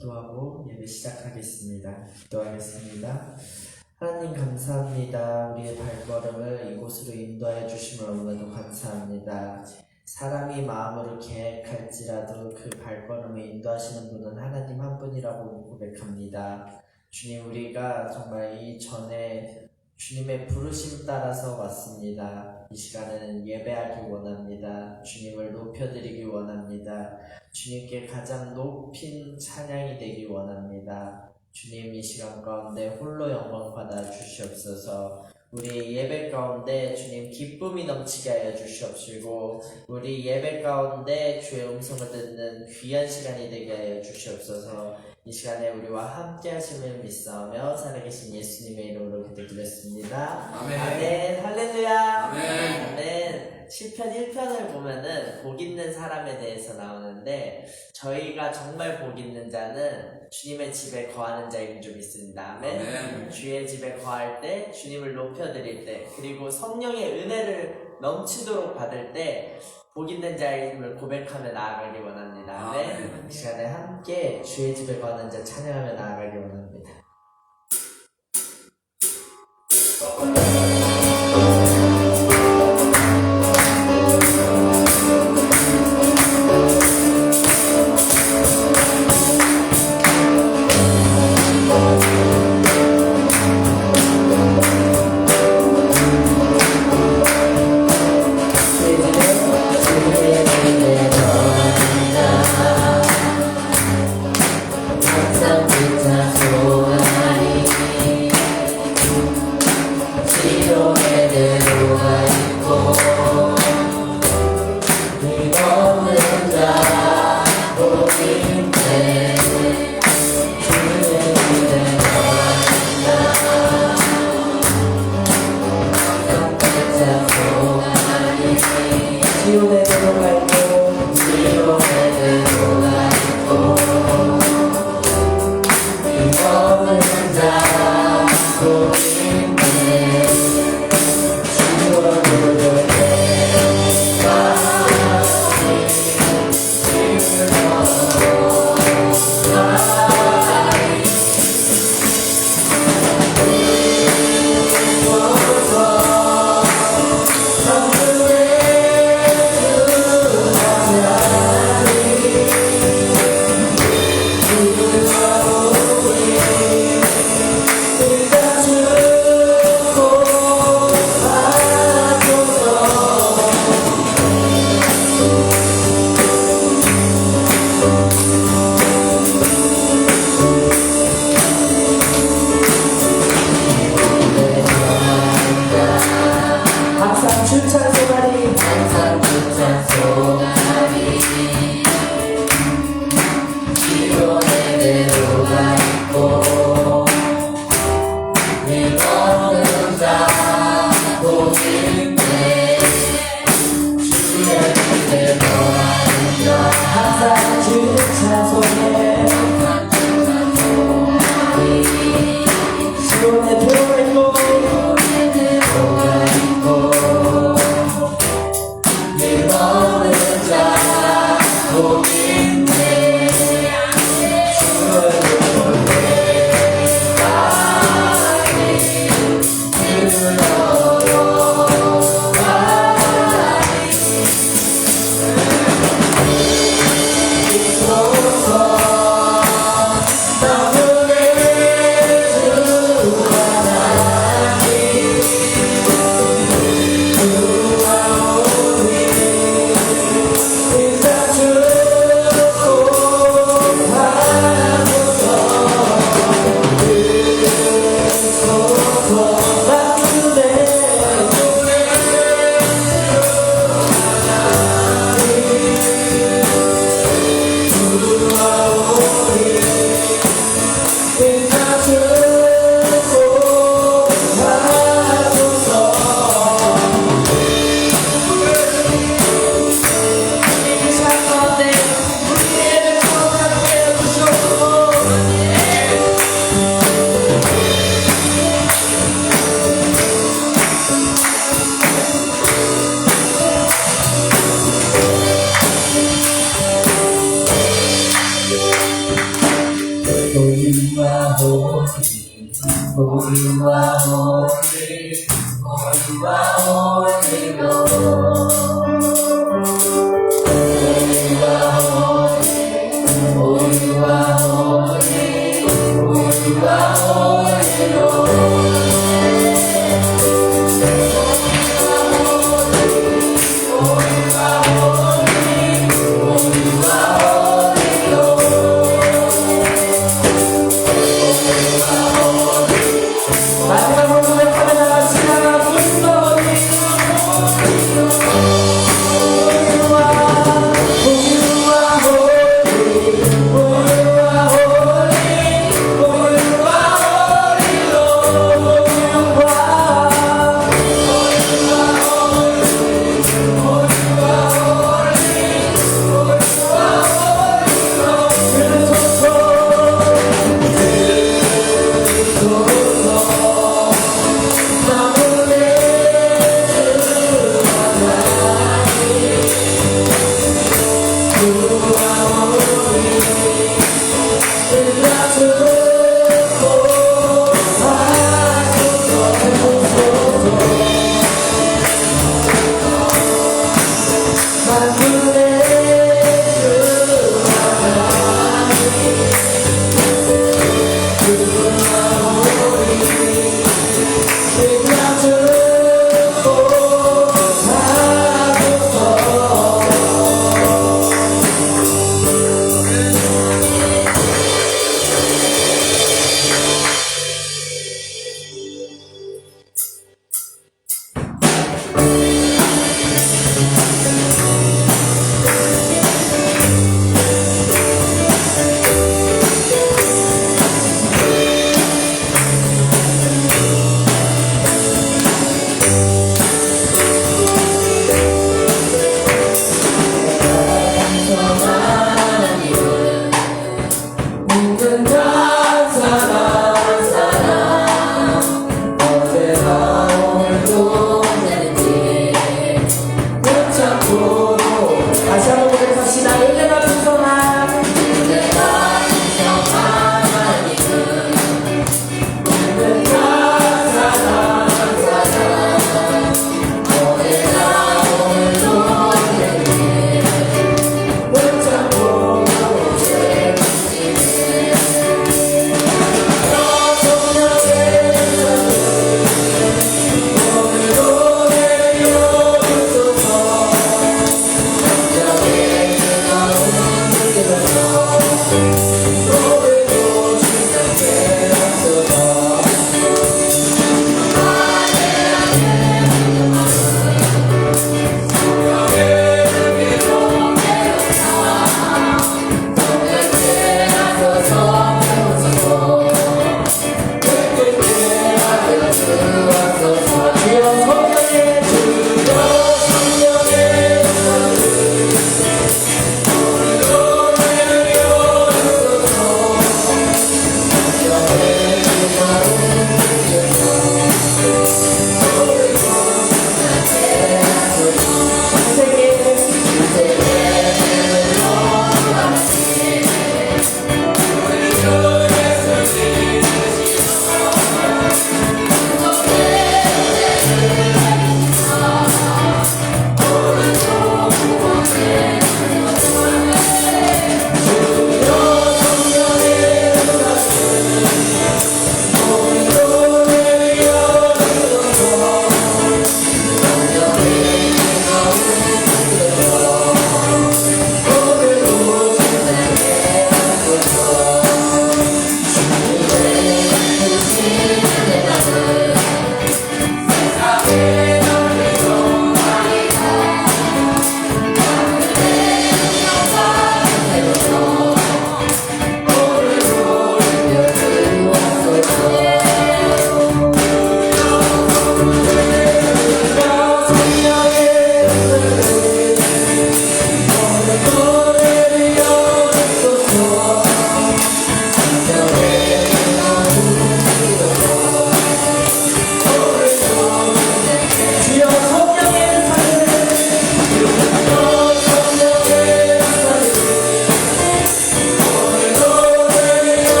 기도하고 예배 시작하겠습니다. 기도하겠습니다. 하나님 감사합니다. 우리의 발걸음을 이곳으로 인도하여 주심을 너무나도 감사합니다. 사람이 마음으로 계획할지라도 그 발걸음을 인도하시는 분은 하나님 한 분이라고 고백합니다. 주님, 우리가 정말 이전에 주님의 부르심 따라서 왔습니다. 이 시간에는 예배하기 원합니다. 주님을 높여드리기 원합니다. 주님께 가장 높인 찬양이 되기 원합니다. 주님, 이 시간 가운데 홀로 영광 받아 주시옵소서. 우리 예배 가운데 주님 기쁨이 넘치게 하여 주시옵시고, 우리 예배 가운데 주의 음성을 듣는 귀한 시간이 되게 하여 주시옵소서. 이 시간에 우리와 함께 하심을 믿사오며 살아계신 예수님의 이름으로 기도드렸습니다. 아멘. 아멘. 할렐루야. 아멘. 아멘. 시편 1편을 보면은 복 있는 사람에 대해서 나오는데, 저희가 정말 복 있는 자는 주님의 집에 거하는 자인 줄 믿습니다. 아멘. 아멘. 주의 집에 거할 때, 주님을 높여드릴 때, 그리고 성령의 은혜를 넘치도록 받을 때 복 있는 자임을 고백하며 나아가기 원합니다. 아멘. 아멘. 이 시간에 함께 주의 집에 거하는 자 찬양하며 나아가기 원합니다. 항상 기타 소리 Holy, holy Lord. 마지막으로 고백하며 나갑시다.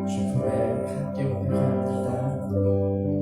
주님의 함께 고백합니다.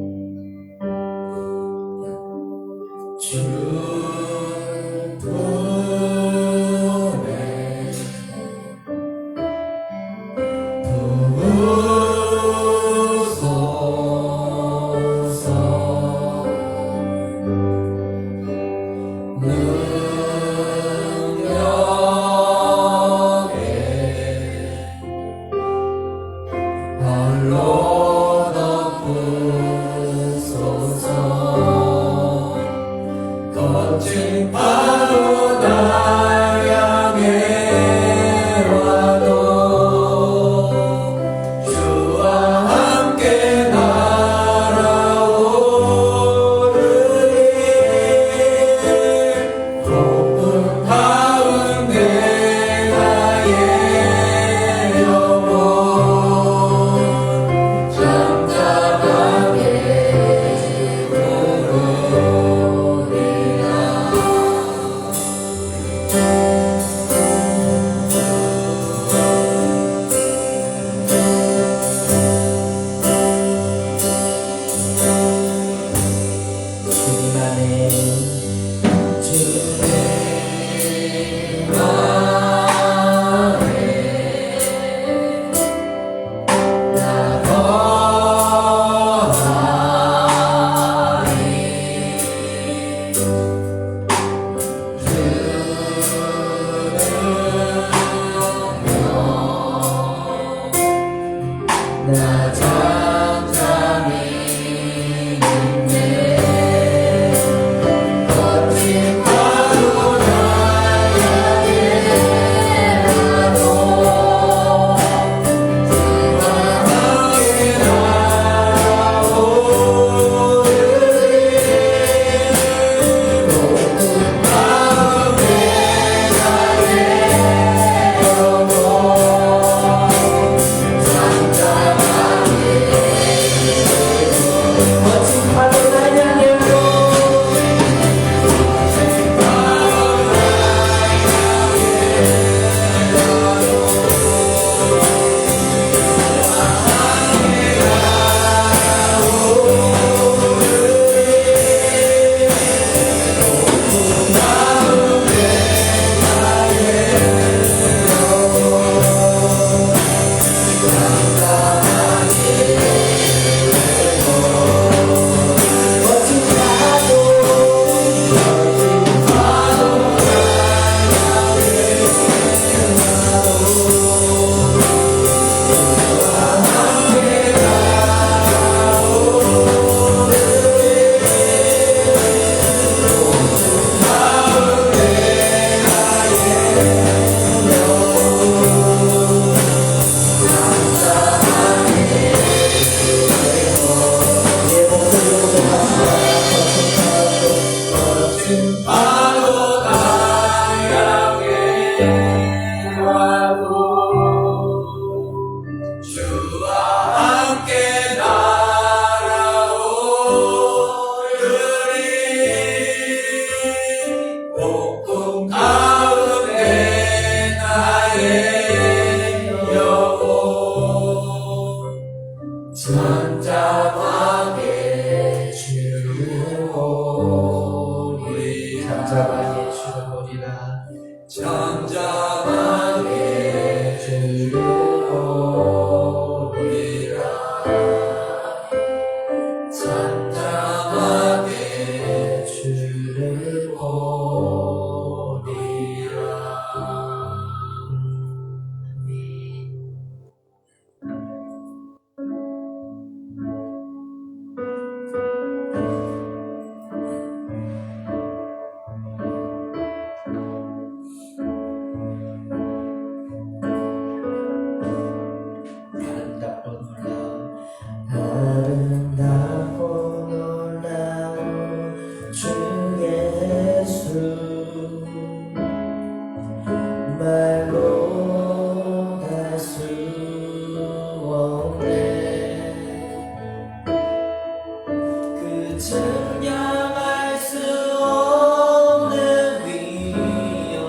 증명할 수 없는 위엄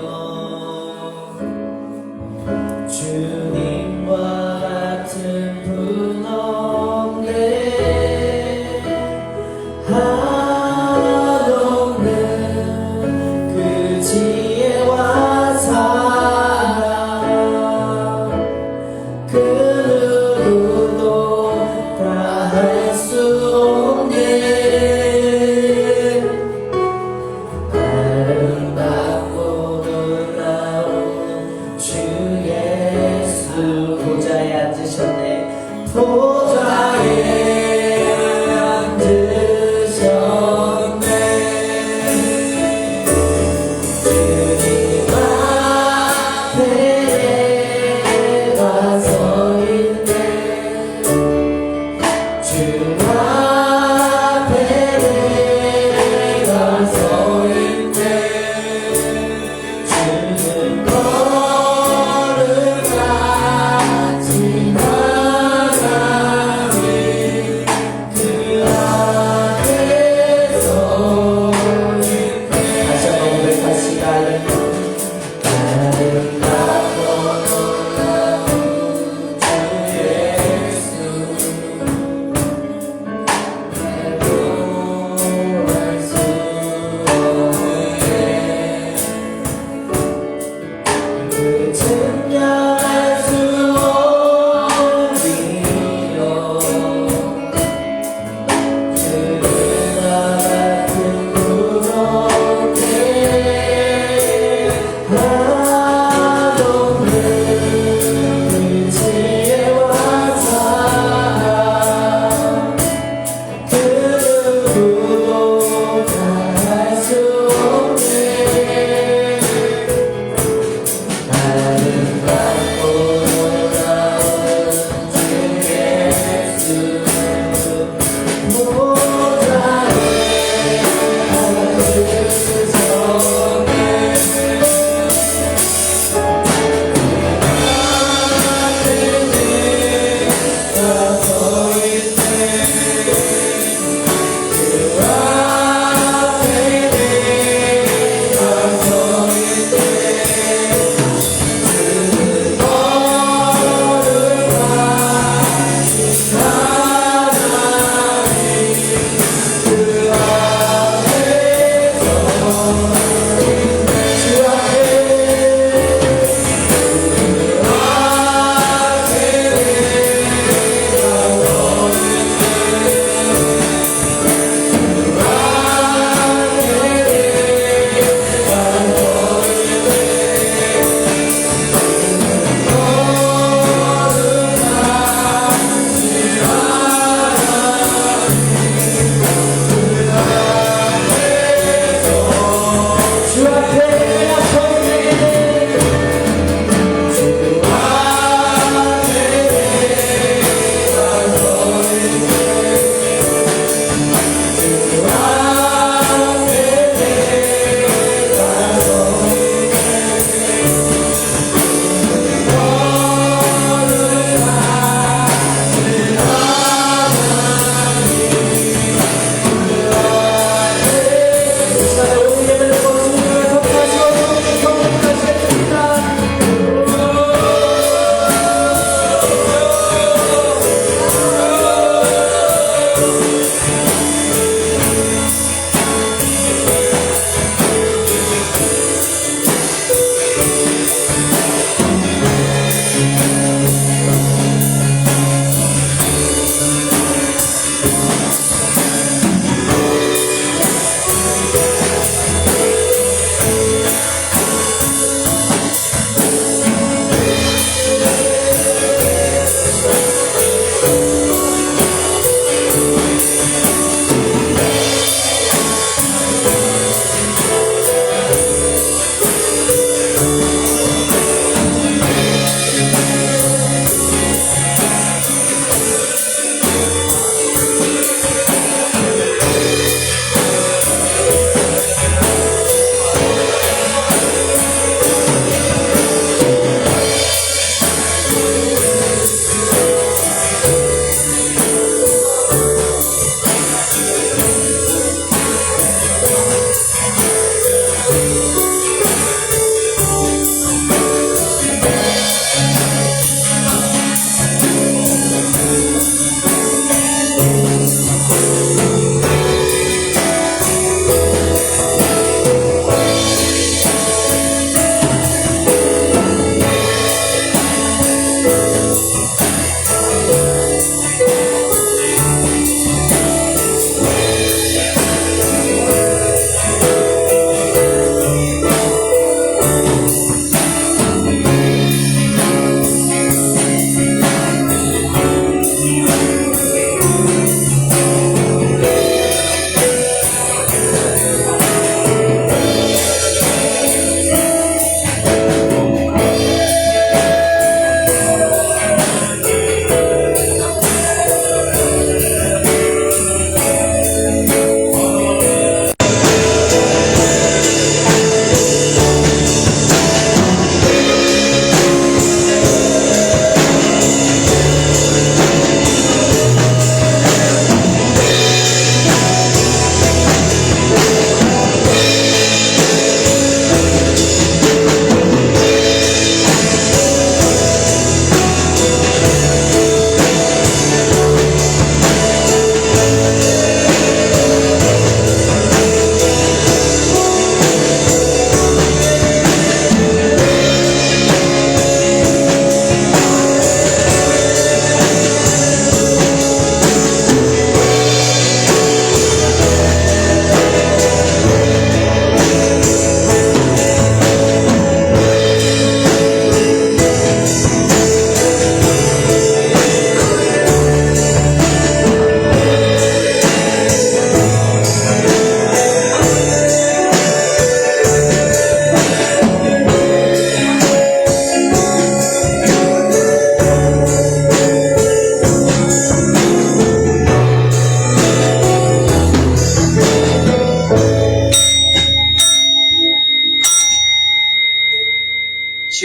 주님과 같은 분 없네 한없는 그 지혜와 사랑 그 누구도 다 할 수 없네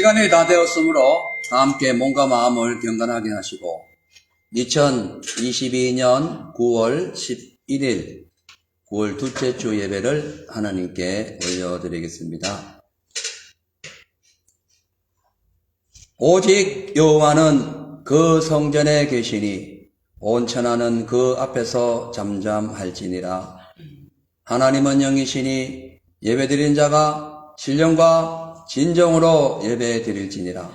시간이 다 되었으므로 다 함께 몸과 마음을 경건하게 하시고 2022년 9월 11일 9월 둘째 주 예배를 하나님께 올려드리겠습니다. 오직 여호와는 그 성전에 계시니 온 천하는 그 앞에서 잠잠할지니라. 하나님은 영이시니 예배드린 자가 신령과 진정으로 예배드릴지니라.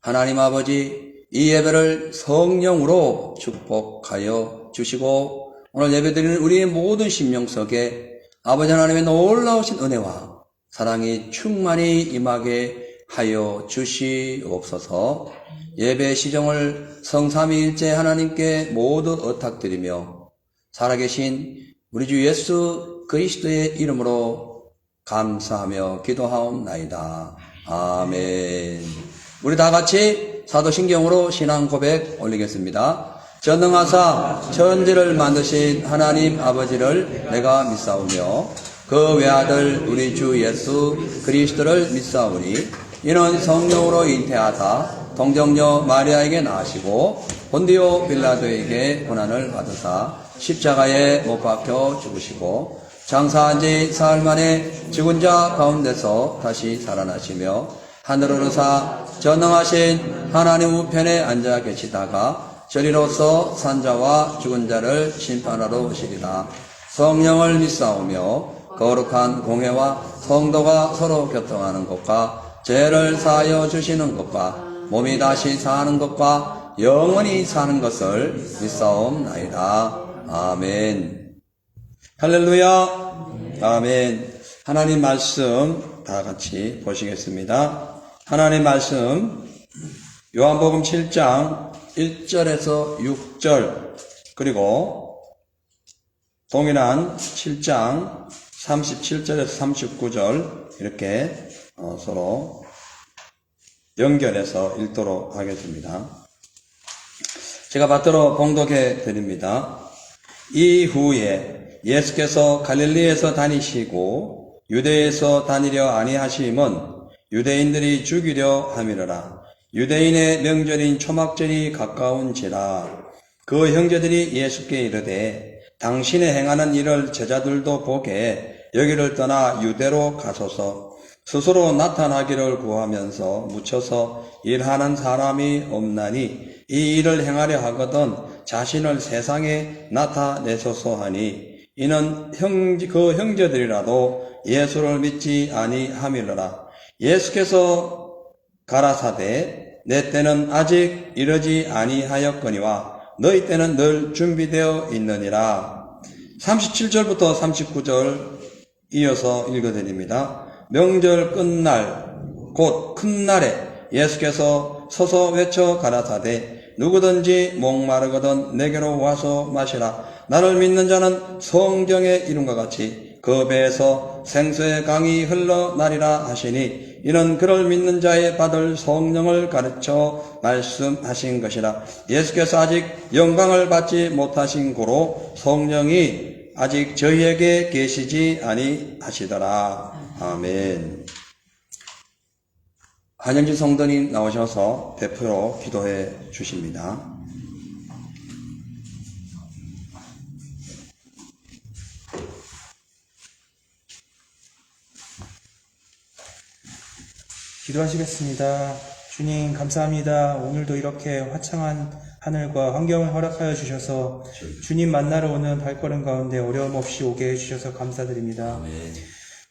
하나님 아버지, 이 예배를 성령으로 축복하여 주시고 오늘 예배드리는 우리의 모든 심령 속에 아버지 하나님의 놀라우신 은혜와 사랑이 충만히 임하게 하여 주시옵소서. 예배 시정을 성삼위일체 하나님께 모두 의탁드리며 살아계신 우리 주 예수 그리스도의 이름으로 감사하며 기도하옵나이다. 아멘. 우리 다 같이 사도신경으로 신앙 고백 올리겠습니다. 전능하사 천지를 만드신 하나님 아버지를 내가 믿사오며 그 외아들 우리 주 예수 그리스도를 믿사오니 이는 성령으로 잉태하사 동정녀 마리아에게 나시고 본디오 빌라도에게 고난을 받으사 십자가에 못 박혀 죽으시고 장사한 지 사흘 만에 죽은 자 가운데서 다시 살아나시며 하늘을 오르사 전능하신 하나님 우편에 앉아 계시다가 저리로서 산자와 죽은 자를 심판하러 오시리라. 성령을 믿사오며 거룩한 공회와 성도가 서로 교통하는 것과 죄를 사하여 주시는 것과 몸이 다시 사는 것과 영원히 사는 것을 믿사옵나이다. 아멘. 할렐루야. 아멘. 하나님 말씀 다 같이 보시겠습니다. 하나님 말씀 요한복음 7장 1절에서 6절 그리고 동일한 7장 37절에서 39절 이렇게 서로 연결해서 읽도록 하겠습니다. 제가 받들어 봉독해 드립니다. 이후에 예수께서 갈릴리에서 다니시고 유대에서 다니려 아니하심은 유대인들이 죽이려 함이로라. 유대인의 명절인 초막절이 가까운지라. 그 형제들이 예수께 이르되 당신의 행하는 일을 제자들도 보게 여기를 떠나 유대로 가소서. 스스로 나타나기를 구하면서 묻혀서 일하는 사람이 없나니 이 일을 행하려 하거든 자신을 세상에 나타내소서 하니 이는 그 형제들이라도 예수를 믿지 아니함이로라. 예수께서 가라사대 내 때는 아직 이르지 아니하였거니와 너희 때는 늘 준비되어 있느니라. 37절부터 39절 이어서 읽어드립니다. 명절 끝날 곧 큰 날에 예수께서 서서 외쳐 가라사대 누구든지 목마르거든 내게로 와서 마시라. 나를 믿는 자는 성경의 이름과 같이 그 배에서 생수의 강이 흘러나리라 하시니 이는 그를 믿는 자의 받을 성령을 가르쳐 말씀하신 것이라. 예수께서 아직 영광을 받지 못하신 고로 성령이 아직 저희에게 계시지 아니하시더라. 아멘. 한영진 성도님 나오셔서 대표로 기도해 주십니다. 기도하시겠습니다. 주님 감사합니다. 오늘도 이렇게 화창한 하늘과 환경을 허락하여 주셔서 주님 만나러 오는 발걸음 가운데 어려움 없이 오게 해주셔서 감사드립니다. 아멘.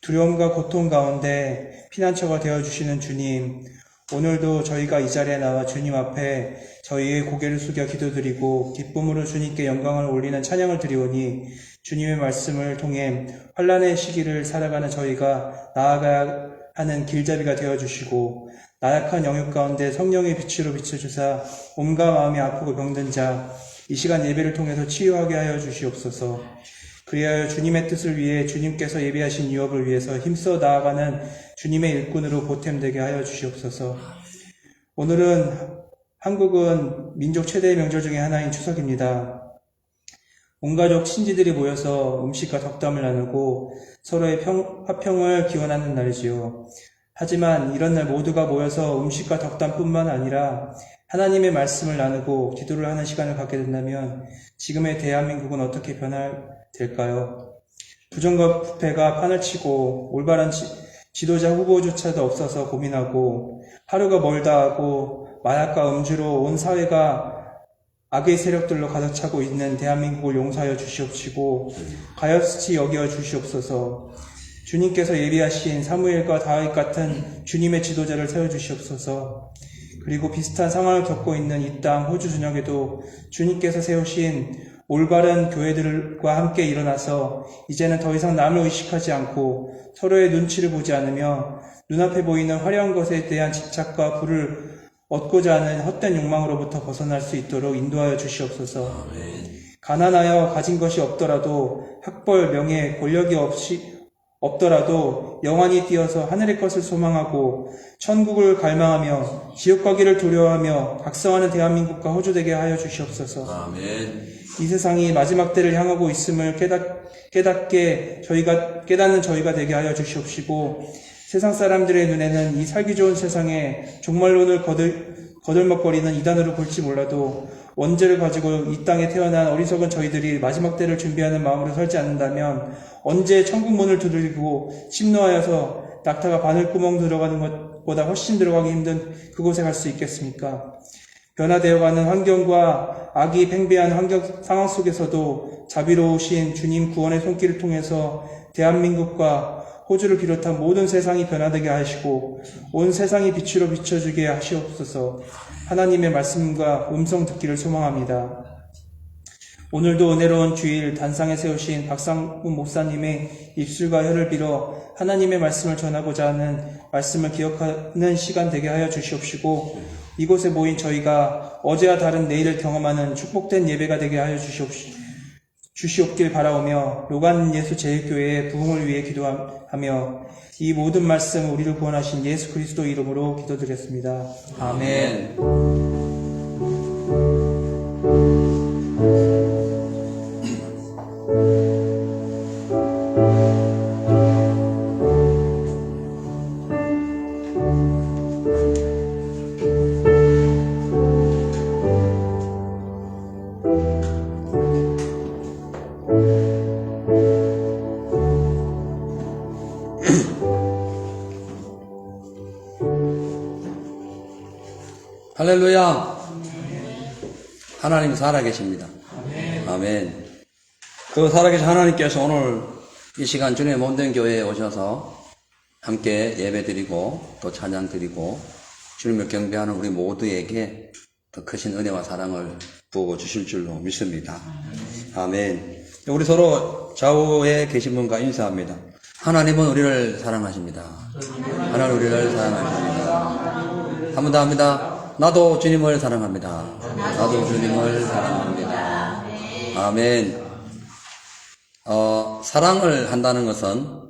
두려움과 고통 가운데 피난처가 되어주시는 주님, 오늘도 저희가 이 자리에 나와 주님 앞에 저희의 고개를 숙여 기도드리고 기쁨으로 주님께 영광을 올리는 찬양을 드리오니 주님의 말씀을 통해 환난의 시기를 살아가는 저희가 나아가야 하는 길잡이가 되어주시고 나약한 영역 가운데 성령의 빛으로 비춰주사 몸과 마음이 아프고 병든 자 이 시간 예배를 통해서 치유하게 하여 주시옵소서. 그리하여 주님의 뜻을 위해 주님께서 예비하신 유업을 위해서 힘써 나아가는 주님의 일꾼으로 보탬되게 하여 주시옵소서. 오늘은 한국은 민족 최대의 명절 중에 하나인 추석입니다. 온 가족 친지들이 모여서 음식과 덕담을 나누고 서로의 화평을 기원하는 날이지요. 하지만 이런 날 모두가 모여서 음식과 덕담뿐만 아니라 하나님의 말씀을 나누고 기도를 하는 시간을 갖게 된다면 지금의 대한민국은 어떻게 될까요? 부정과 부패가 판을 치고 올바른 지도자 후보조차도 없어서 고민하고 하루가 멀다 하고 마약과 음주로 온 사회가 악의 세력들로 가득 차고 있는 대한민국을 용서하여 주시옵시고 가엾이 여겨 주시옵소서. 주님께서 예비하신 사무엘과 다윗 같은 주님의 지도자를 세워주시옵소서. 그리고 비슷한 상황을 겪고 있는 이 땅 호주 전역에도 주님께서 세우신 올바른 교회들과 함께 일어나서 이제는 더 이상 남을 의식하지 않고 서로의 눈치를 보지 않으며 눈앞에 보이는 화려한 것에 대한 집착과 부를 얻고자 하는 헛된 욕망으로부터 벗어날 수 있도록 인도하여 주시옵소서. 가난하여 가진 것이 없더라도 학벌, 명예, 권력이 없더라도 영원히 뛰어서 하늘의 것을 소망하고 천국을 갈망하며 지옥 가기를 두려워하며 각성하는 대한민국과 호주 되게 하여 주시옵소서. 아멘. 이 세상이 마지막 때를 향하고 있음을 깨닫는 저희가 되게 하여 주시옵시고 세상 사람들의 눈에는 이 살기 좋은 세상에 종말론을 거들먹거리는 이단으로 볼지 몰라도 원죄를 가지고 이 땅에 태어난 어리석은 저희들이 마지막 때를 준비하는 마음으로 살지 않는다면 언제 천국 문을 두드리고 침노하여서 낙타가 바늘구멍 들어가는 것보다 훨씬 들어가기 힘든 그곳에 갈 수 있겠습니까? 변화되어가는 환경과 악이 팽배한 상황 속에서도 자비로우신 주님 구원의 손길을 통해서 대한민국과 호주를 비롯한 모든 세상이 변화되게 하시고 온 세상이 빛으로 비춰주게 하시옵소서. 하나님의 말씀과 음성 듣기를 소망합니다. 오늘도 은혜로운 주일 단상에 세우신 박상훈 목사님의 입술과 혀를 빌어 하나님의 말씀을 전하고자 하는 말씀을 기억하는 시간 되게 하여 주시옵시고 이곳에 모인 저희가 어제와 다른 내일을 경험하는 축복된 예배가 되게 하여 주시옵길 바라오며 로간 예수 제일교회의 부흥을 위해 기도하며 이 모든 말씀 우리를 구원하신 예수 그리스도 이름으로 기도드렸습니다. 아멘. 할렐루야. 하나님 살아계십니다. 아멘. 그 살아계신 하나님께서 오늘 이 시간 주님의 몸된 교회에 오셔서 함께 예배드리고 또 찬양드리고 주님을 경배하는 우리 모두에게 더 크신 은혜와 사랑을 부어 주실 줄로 믿습니다. 아멘. 우리 서로 좌우에 계신 분과 인사합니다. 하나님은 우리를 사랑하십니다. 하나님 우리를 사랑하십니다. 한 번 더 합니다. 나도 주님을 사랑합니다. 나도 주님을 사랑합니다. 아멘. 사랑을 한다는 것은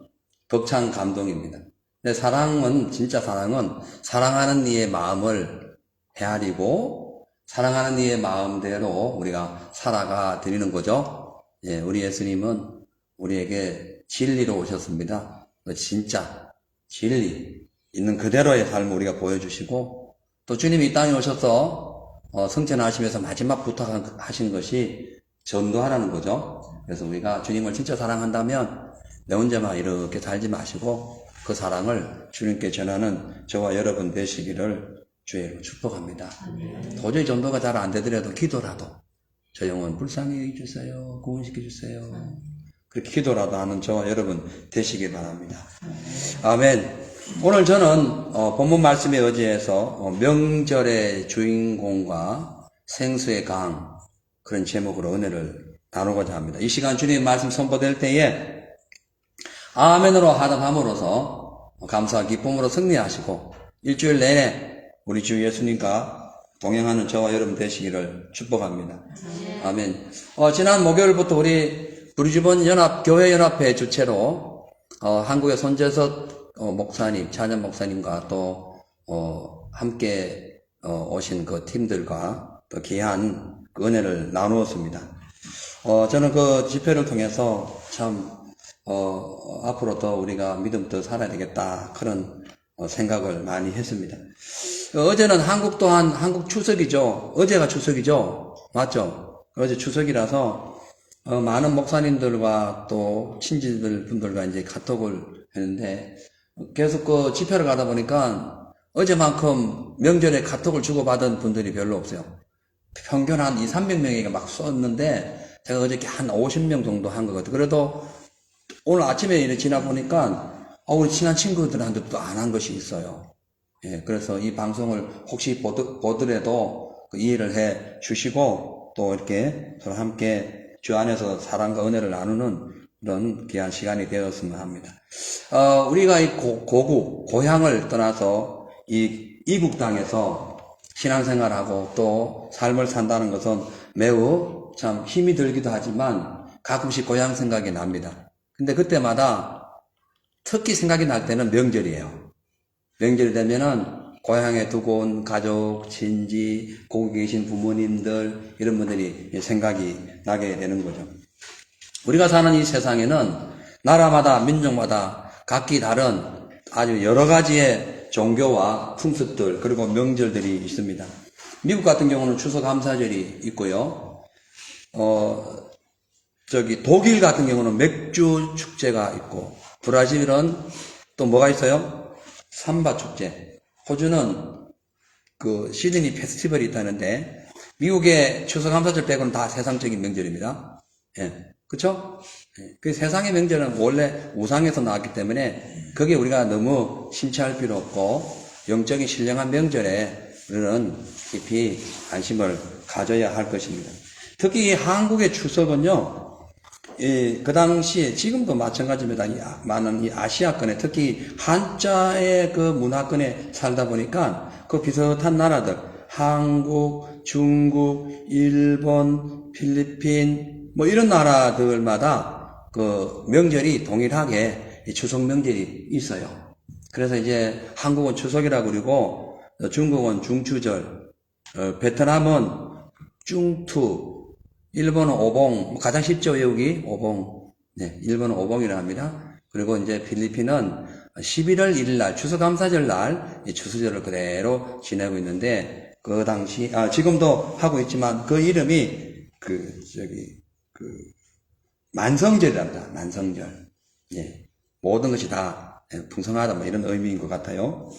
벅찬 감동입니다. 근데 진짜 사랑은 사랑하는 이의 마음을 헤아리고 사랑하는 이의 마음대로 우리가 살아가 드리는 거죠. 예, 우리 예수님은 우리에게 진리로 오셨습니다. 진짜 진리 있는 그대로의 삶을 우리가 보여주시고 또 주님이 이 땅에 오셔서 성천하시면서 마지막 부탁하신 것이 전도하라는 거죠. 그래서 우리가 주님을 진짜 사랑한다면 내 혼자만 이렇게 살지 마시고 그 사랑을 주님께 전하는 저와 여러분 되시기를 주의 이름으로 축복합니다. 도저히 전도가 잘 안 되더라도 기도라도 저 영혼 불쌍히 해주세요. 구원시켜 주세요. 그렇게 기도라도 하는 저와 여러분 되시기 바랍니다. 아멘. 오늘 저는 본문 말씀에 의지해서 명절의 주인공과 생수의 강 그런 제목으로 은혜를 나누고자 합니다. 이 시간 주님의 말씀 선포될 때에 아멘으로 하답함으로써 감사와 기쁨으로 승리하시고 일주일 내내 우리 주 예수님과 동행하는 저와 여러분 되시기를 축복합니다. 아멘. 지난 목요일부터 우리 브리즈번 교회 연합회 주최로 한국의 손재섭 목사님, 찬양 목사님과 또 함께 오신 그 팀들과 또 귀한 그 은혜를 나누었습니다. 저는 그 집회를 통해서 참 앞으로 더 우리가 믿음 더 살아야 되겠다 그런 생각을 많이 했습니다. 어제는 한국 또한 한국 추석이죠. 어제가 추석이죠. 맞죠? 어제 추석이라서 많은 목사님들과 또 친지들 분들과 이제 카톡을 했는데 계속 그 집회를 가다 보니까 어제만큼 명절에 카톡을 주고받은 분들이 별로 없어요. 평균 한 200~300명이 막 썼는데 제가 어저께 한 50명 정도 한 것 같아요. 그래도 오늘 아침에 이렇게 지나 보니까 우리 친한 친구들한테 또 안 한 것이 있어요. 예, 그래서 이 방송을 혹시 보더라도 이해를 해 주시고 또 이렇게 서로 함께 주 안에서 사랑과 은혜를 나누는 그런 귀한 시간이 되었으면 합니다. 우리가 이 고향을 떠나서 이국 땅에서 신앙생활하고 또 삶을 산다는 것은 매우 참 힘이 들기도 하지만 가끔씩 고향 생각이 납니다. 근데 그때마다 특히 생각이 날 때는 명절이에요. 명절이 되면은 고향에 두고 온 가족, 친지, 거기 계신 부모님들 이런 분들이 생각이 나게 되는 거죠. 우리가 사는 이 세상에는 나라마다 민족마다 각기 다른 아주 여러 가지의 종교와 풍습들 그리고 명절들이 있습니다. 미국 같은 경우는 추수감사절이 있고요. 독일 같은 경우는 맥주 축제가 있고, 브라질은 또 뭐가 있어요? 삼바 축제. 호주는 그 시드니 페스티벌이 있다는데, 미국의 추수감사절 빼고는 다 세상적인 명절입니다. 예. 그쵸? 예. 그 세상의 명절은 원래 우상에서 나왔기 때문에, 거기에 우리가 너무 심취할 필요 없고, 영적인 신령한 명절에 우리는 깊이 관심을 가져야 할 것입니다. 특히 한국의 추석은요, 그 당시에 지금도 마찬가지입니다. 많은 이 아시아권에 특히 한자의 그 문화권에 살다 보니까 그 비슷한 나라들 한국, 중국, 일본, 필리핀 뭐 이런 나라들마다 그 명절이 동일하게 추석 명절이 있어요. 그래서 이제 한국은 추석이라고 그러고 중국은 중추절, 베트남은 중투, 일본은 오봉, 가장 쉽죠, 외우기? 오봉. 네, 일본은 오봉이라 합니다. 그리고 이제 필리핀은 11월 1일 날, 추수감사절 날, 이 추수절을 그대로 지내고 있는데, 그 당시, 지금도 하고 있지만, 그 이름이, 만성절이랍니다. 만성절. 예. 모든 것이 다 풍성하다, 뭐 이런 의미인 것 같아요.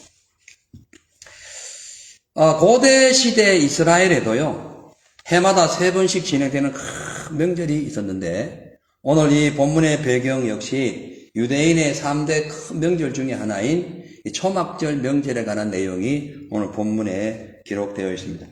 고대 시대 이스라엘에도요, 해마다 3번씩 진행되는 큰 명절이 있었는데 오늘 이 본문의 배경 역시 유대인의 3대 큰 명절 중에 하나인 이 초막절 명절에 관한 내용이 오늘 본문에 기록되어 있습니다.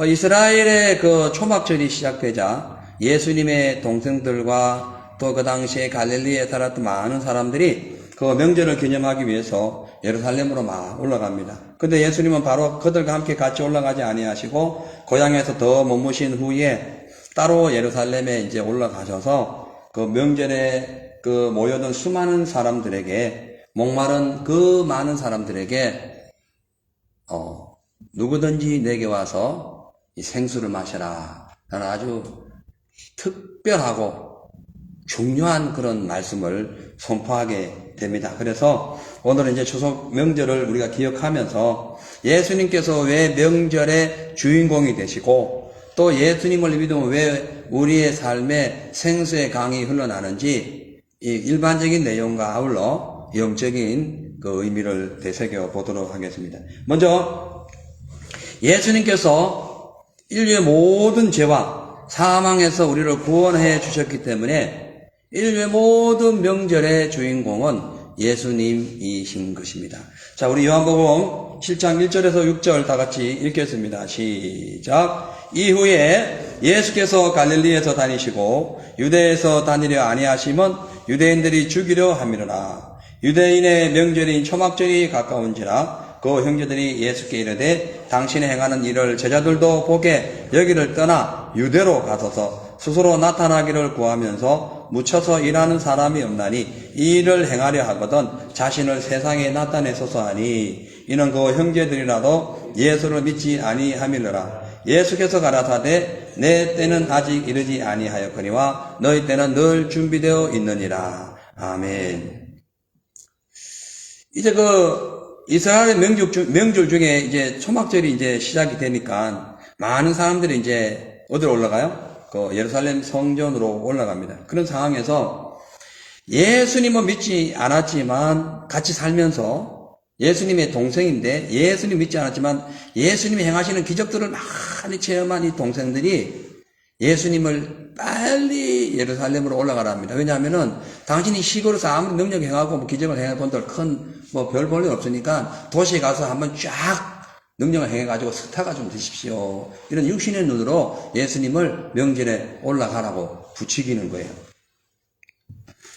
이스라엘의 그 초막절이 시작되자 예수님의 동생들과 또 그 당시에 갈릴리에 살았던 많은 사람들이 그 명절을 기념하기 위해서 예루살렘으로 막 올라갑니다. 근데 예수님은 바로 그들과 함께 같이 올라가지 아니하시고 고향에서 더 머무신 후에 따로 예루살렘에 이제 올라가셔서 그 명절에 그 모여든 수많은 사람들에게 목마른 그 많은 사람들에게 누구든지 내게 와서 이 생수를 마셔라 라는 아주 특별하고 중요한 그런 말씀을 선포하게 됩니다. 그래서 오늘은 이제 추석 명절을 우리가 기억하면서 예수님께서 왜 명절의 주인공이 되시고 또 예수님을 믿으면 왜 우리의 삶에 생수의 강이 흘러나는지 이 일반적인 내용과 아울러 영적인 그 의미를 되새겨 보도록 하겠습니다. 먼저 예수님께서 인류의 모든 죄와 사망에서 우리를 구원해 주셨기 때문에 인류의 모든 명절의 주인공은 예수님이신 것입니다. 자, 우리 요한복음 7장 1절에서 6절 다 같이 읽겠습니다. 시작. 이후에 예수께서 갈릴리에서 다니시고 유대에서 다니려 아니하심은 유대인들이 죽이려 함이로라. 유대인의 명절인 초막절이 가까운지라 그 형제들이 예수께 이르되 당신이 행하는 일을 제자들도 보게 여기를 떠나 유대로 가소서 스스로 나타나기를 구하면서 묻혀서 일하는 사람이 없나니 이 일을 행하려 하거든 자신을 세상에 나타내소서 하니 이는 그 형제들이라도 예수를 믿지 아니함이로라. 예수께서 가라사대 내 때는 아직 이르지 아니하였거니와 너희 때는 늘 준비되어 있느니라. 아멘. 이제 이스라엘의 명절 중에 이제 초막절이 이제 시작이 되니까 많은 사람들이 이제 어디로 올라가요? 그 예루살렘 성전으로 올라갑니다. 그런 상황에서 예수님은 믿지 않았지만 같이 살면서 예수님의 동생인데 예수님 믿지 않았지만 예수님이 행하시는 기적들을 많이 체험한 이 동생들이 예수님을 빨리 예루살렘으로 올라가라 합니다. 왜냐하면은 당신이 시골에서 아무리 능력 행하고 뭐 기적을 행해본들 큰 뭐 별 볼 일 없으니까 도시에 가서 한번 쫙 능력을 행해가지고 스타가 좀 되십시오. 이런 육신의 눈으로 예수님을 명절에 올라가라고 부추기는 거예요.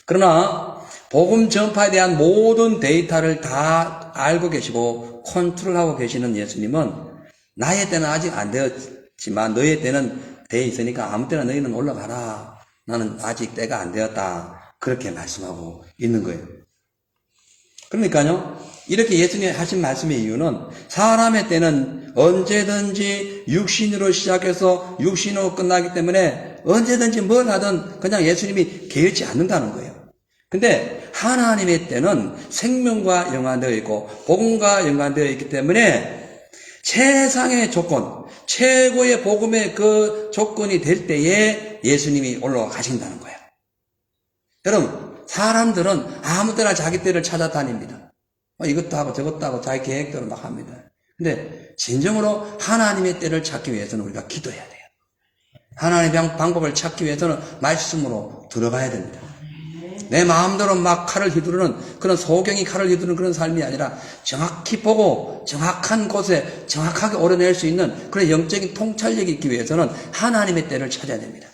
그러나 복음 전파에 대한 모든 데이터를 다 알고 계시고 컨트롤하고 계시는 예수님은 나의 때는 아직 안 되었지만 너의 때는 돼 있으니까 아무 때나 너희는 올라가라. 나는 아직 때가 안 되었다. 그렇게 말씀하고 있는 거예요. 그러니까요, 이렇게 예수님이 하신 말씀의 이유는 사람의 때는 언제든지 육신으로 시작해서 육신으로 끝나기 때문에 언제든지 뭘 하든 그냥 예수님이 게을지 않는다는 거예요. 근데 하나님의 때는 생명과 연관되어 있고 복음과 연관되어 있기 때문에 최상의 조건, 최고의 복음의 그 조건이 될 때에 예수님이 올라가신다는 거예요. 여러분, 사람들은 아무 때나 자기 때를 찾아다닙니다. 이것도 하고 저것도 하고 자기 계획대로 막 합니다. 근데 진정으로 하나님의 때를 찾기 위해서는 우리가 기도해야 돼요. 하나님의 방법을 찾기 위해서는 말씀으로 들어가야 됩니다. 내 마음대로 막 칼을 휘두르는 그런 소경이 칼을 휘두르는 그런 삶이 아니라 정확히 보고 정확한 곳에 정확하게 오려낼 수 있는 그런 영적인 통찰력이 있기 위해서는 하나님의 때를 찾아야 됩니다.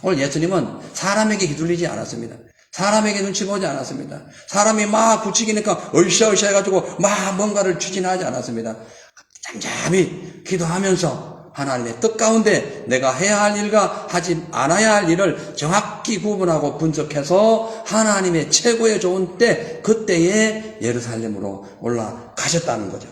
오늘 예수님은 사람에게 휘둘리지 않았습니다. 사람에게 눈치 보지 않았습니다. 사람이 막 부추기니까 으쌰으쌰 해가지고 막 뭔가를 추진하지 않았습니다. 잠잠히 기도하면서 하나님의 뜻 가운데 내가 해야 할 일과 하지 않아야 할 일을 정확히 구분하고 분석해서 하나님의 최고의 좋은 때, 그때에 예루살렘으로 올라가셨다는 거죠.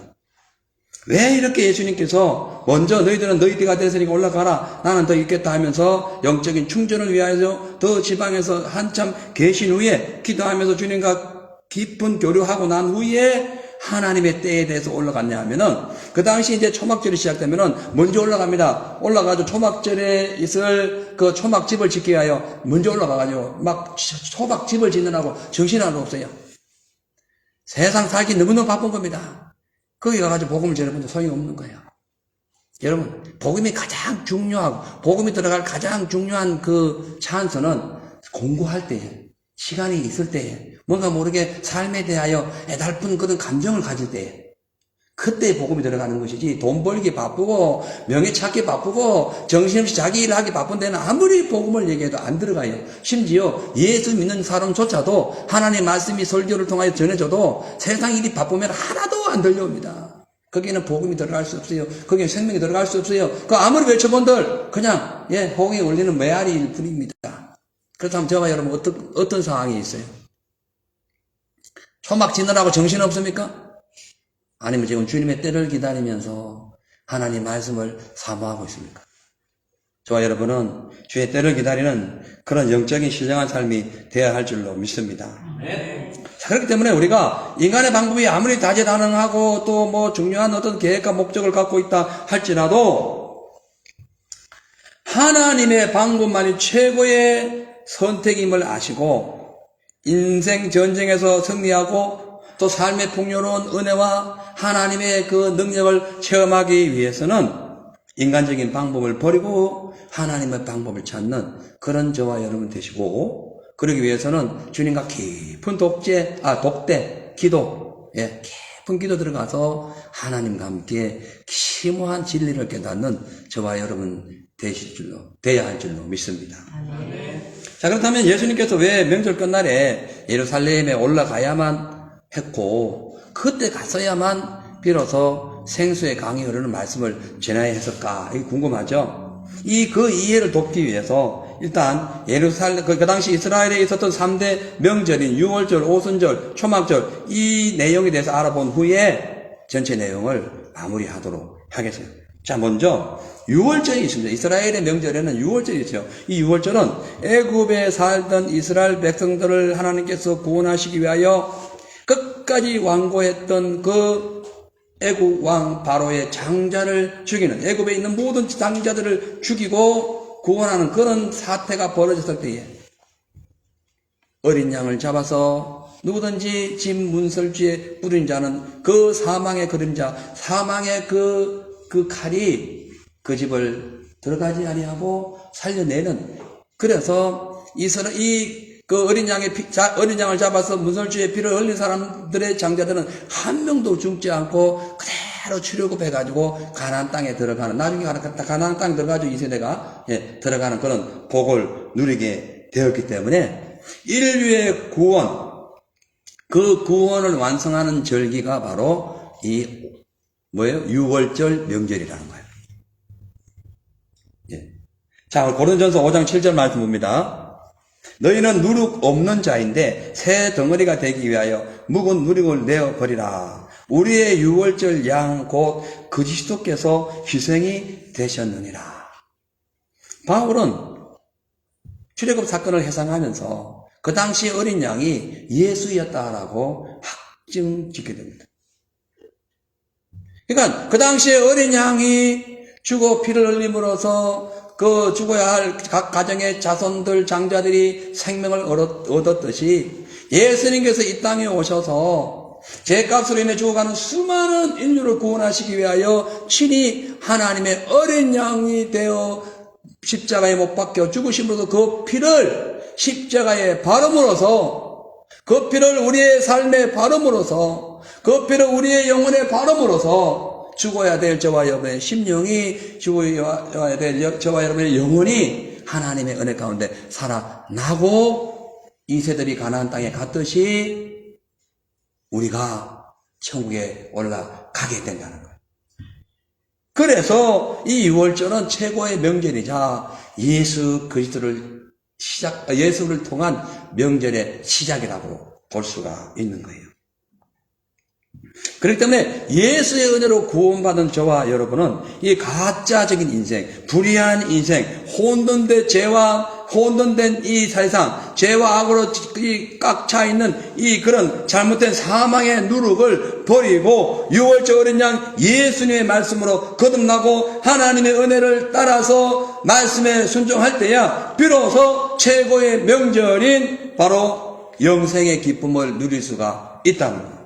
왜 이렇게 예수님께서 먼저 너희들은 너희 때가 됐으니까 올라가라, 나는 더 있겠다 하면서 영적인 충전을 위하여 더 지방에서 한참 계신 후에 기도하면서 주님과 깊은 교류하고 난 후에 하나님의 때에 대해서 올라갔냐 하면은, 그 당시 이제 초막절이 시작되면은 먼저 올라갑니다. 올라가서 초막절에 있을 그 초막집을 짓기 위하여 먼저 올라가가지고 막 초막집을 짓느라고 정신 하나도 없어요. 세상 살기 너무너무 바쁜 겁니다. 거기 가가지고 복음을 전해본도 소용이 없는 거예요. 여러분, 복음이 가장 중요하고 복음이 들어갈 가장 중요한 그 찬스는 공부할 때에, 시간이 있을 때에, 뭔가 모르게 삶에 대하여 애달픈 그런 감정을 가질 때에, 그때 복음이 들어가는 것이지, 돈 벌기 바쁘고 명예 찾기 바쁘고 정신없이 자기 일 하기 바쁜 데는 아무리 복음을 얘기해도 안 들어가요. 심지어 예수 믿는 사람조차도 하나님의 말씀이 설교를 통하여 전해져도 세상 일이 바쁘면 하나도 안 들려옵니다. 거기는 복음이 들어갈 수 없어요. 거기는 생명이 들어갈 수 없어요. 그 아무리 외쳐본들 그냥 호응에 올리는 메아리일 뿐입니다. 그렇다면 저와 여러분 어떤 상황이 있어요? 초막 지느라고 정신 없습니까? 아니면 지금 주님의 때를 기다리면서 하나님 말씀을 사모하고 있습니까? 저와 여러분은 주의 때를 기다리는 그런 영적인 신령한 삶이 되어야 할 줄로 믿습니다. 자, 그렇기 때문에 우리가 인간의 방법이 아무리 다재다능하고 또 뭐 중요한 어떤 계획과 목적을 갖고 있다 할지라도 하나님의 방법만이 최고의 선택임을 아시고 인생 전쟁에서 승리하고 또 삶의 풍요로운 은혜와 하나님의 그 능력을 체험하기 위해서는 인간적인 방법을 버리고 하나님의 방법을 찾는 그런 저와 여러분 되시고, 그러기 위해서는 주님과 깊은 독대, 기도, 깊은 기도 들어가서 하나님과 함께 심오한 진리를 깨닫는 저와 여러분 되어야 할 줄로 믿습니다. 자, 그렇다면 예수님께서 왜 명절 끝날에 예루살렘에 올라가야만 했고 그때 갔어야만 비로소 생수의 강이 흐르는 말씀을 전해야 했을까? 이게 궁금하죠? 그 이해를 돕기 위해서 일단 예루살렘 그 당시 이스라엘에 있었던 3대 명절인 유월절, 오순절, 초막절 이 내용에 대해서 알아본 후에 전체 내용을 마무리하도록 하겠습니다. 자, 먼저 유월절이 있습니다. 이스라엘의 명절에는 유월절이 있어요. 이 유월절은 애굽에 살던 이스라엘 백성들을 하나님께서 구원하시기 위하여 끝까지 완고했던 그 애굽 왕 바로의 장자를 죽이는, 애굽에 있는 모든 장자들을 죽이고 구원하는 그런 사태가 벌어졌을 때에 어린 양을 잡아서 누구든지 집 문설주에 뿌린 자는 그 사망의 그림자, 사망의 그 칼이 그 집을 들어가지 아니하고 살려내는. 그래서 그 어린 양을 잡아서 문설주에 피를 흘린 사람들의 장자들은 한 명도 죽지 않고 그대로 출애굽해가지고 가나안 땅에 들어가는, 나중에 가나안 땅에 들어가지고 이 세대가 들어가는 그런 복을 누리게 되었기 때문에 인류의 구원, 그 구원을 완성하는 절기가 바로 이 유월절 명절이라는 거예요. 자, 고린도전서 5장 7절 말씀 봅니다. 너희는 누룩 없는 자인데 새 덩어리가 되기 위하여 묵은 누룩을 내어버리라. 우리의 유월절 양 곧 그리스도께서 희생이 되셨느니라. 바울은 출애굽 사건을 해상하면서 그 당시 어린 양이 예수였다라고 확증짓게 됩니다. 그러니까 그 당시에 어린 양이 죽어 피를 흘림으로써 그 죽어야 할 각 가정의 자손들, 장자들이 생명을 얻었듯이 예수님께서 이 땅에 오셔서 죄값으로 인해 죽어가는 수많은 인류를 구원하시기 위하여 친히 하나님의 어린 양이 되어 십자가에 못 박혀 죽으심으로써 그 피를 십자가에 바름으로써, 그 피를 우리의 삶에 바름으로써, 그 피를 우리의 영혼에 바름으로써 죽어야 될 저와 여러분의 심령이, 죽어야 될 저와 여러분의 영혼이 하나님의 은혜 가운데 살아나고 이 세들이 가나안 땅에 갔듯이 우리가 천국에 올라가게 된다는 거예요. 그래서 이 유월절은 최고의 명절이자 예수 그리스도를 예수를 통한 명절의 시작이라고 볼 수가 있는 거예요. 그렇기 때문에 예수의 은혜로 구원받은 저와 여러분은 이 가짜적인 인생, 불의한 인생, 혼돈된 죄와 혼돈된 이 세상, 죄와 악으로 꽉 차 있는 이 그런 잘못된 사망의 누룩을 버리고 유월절 어린 양 예수님의 말씀으로 거듭나고 하나님의 은혜를 따라서 말씀에 순종할 때야 비로소 최고의 명절인 바로 영생의 기쁨을 누릴 수가 있다는 거예요.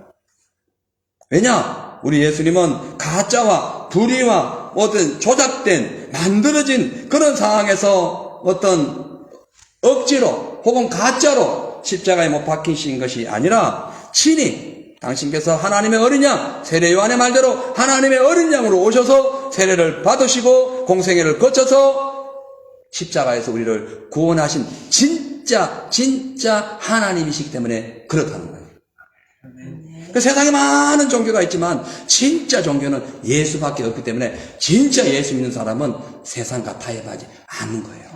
왜냐? 우리 예수님은 가짜와 불의와 어떤 조작된, 만들어진 그런 상황에서 어떤 억지로 혹은 가짜로 십자가에 못 박히신 것이 아니라 친히 당신께서 하나님의 어린 양, 세례 요한의 말대로 하나님의 어린 양으로 오셔서 세례를 받으시고 공생애를 거쳐서 십자가에서 우리를 구원하신 진짜 하나님이시기 때문에 그렇다는 거예요. 그 세상에 많은 종교가 있지만 진짜 종교는 예수밖에 없기 때문에 진짜 예수 믿는 사람은 세상과 타협하지 않는 거예요.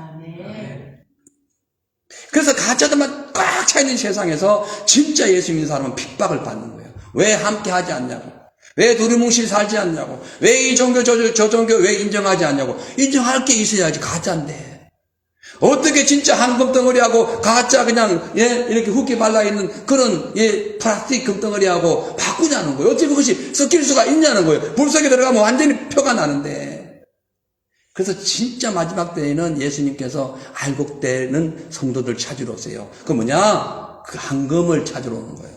그래서 가짜들만 꽉 차 있는 세상에서 진짜 예수 믿는 사람은 핍박을 받는 거예요. 왜 함께 하지 않냐고, 왜 두리뭉실 살지 않냐고, 왜 이 종교 저 종교 왜 인정하지 않냐고. 인정할 게 있어야지. 가짜인데 어떻게 진짜 황금 덩어리하고 가짜 그냥 이렇게 흙이 발라있는 그런 플라스틱 금덩어리하고 바꾸냐는 거예요. 어떻게 그것이 섞일 수가 있냐는 거예요. 물속에 들어가면 완전히 표가 나는데. 그래서 진짜 마지막 때에는 예수님께서 알곡되는 성도들 찾으러 오세요. 그 뭐냐? 그 황금을 찾으러 오는 거예요.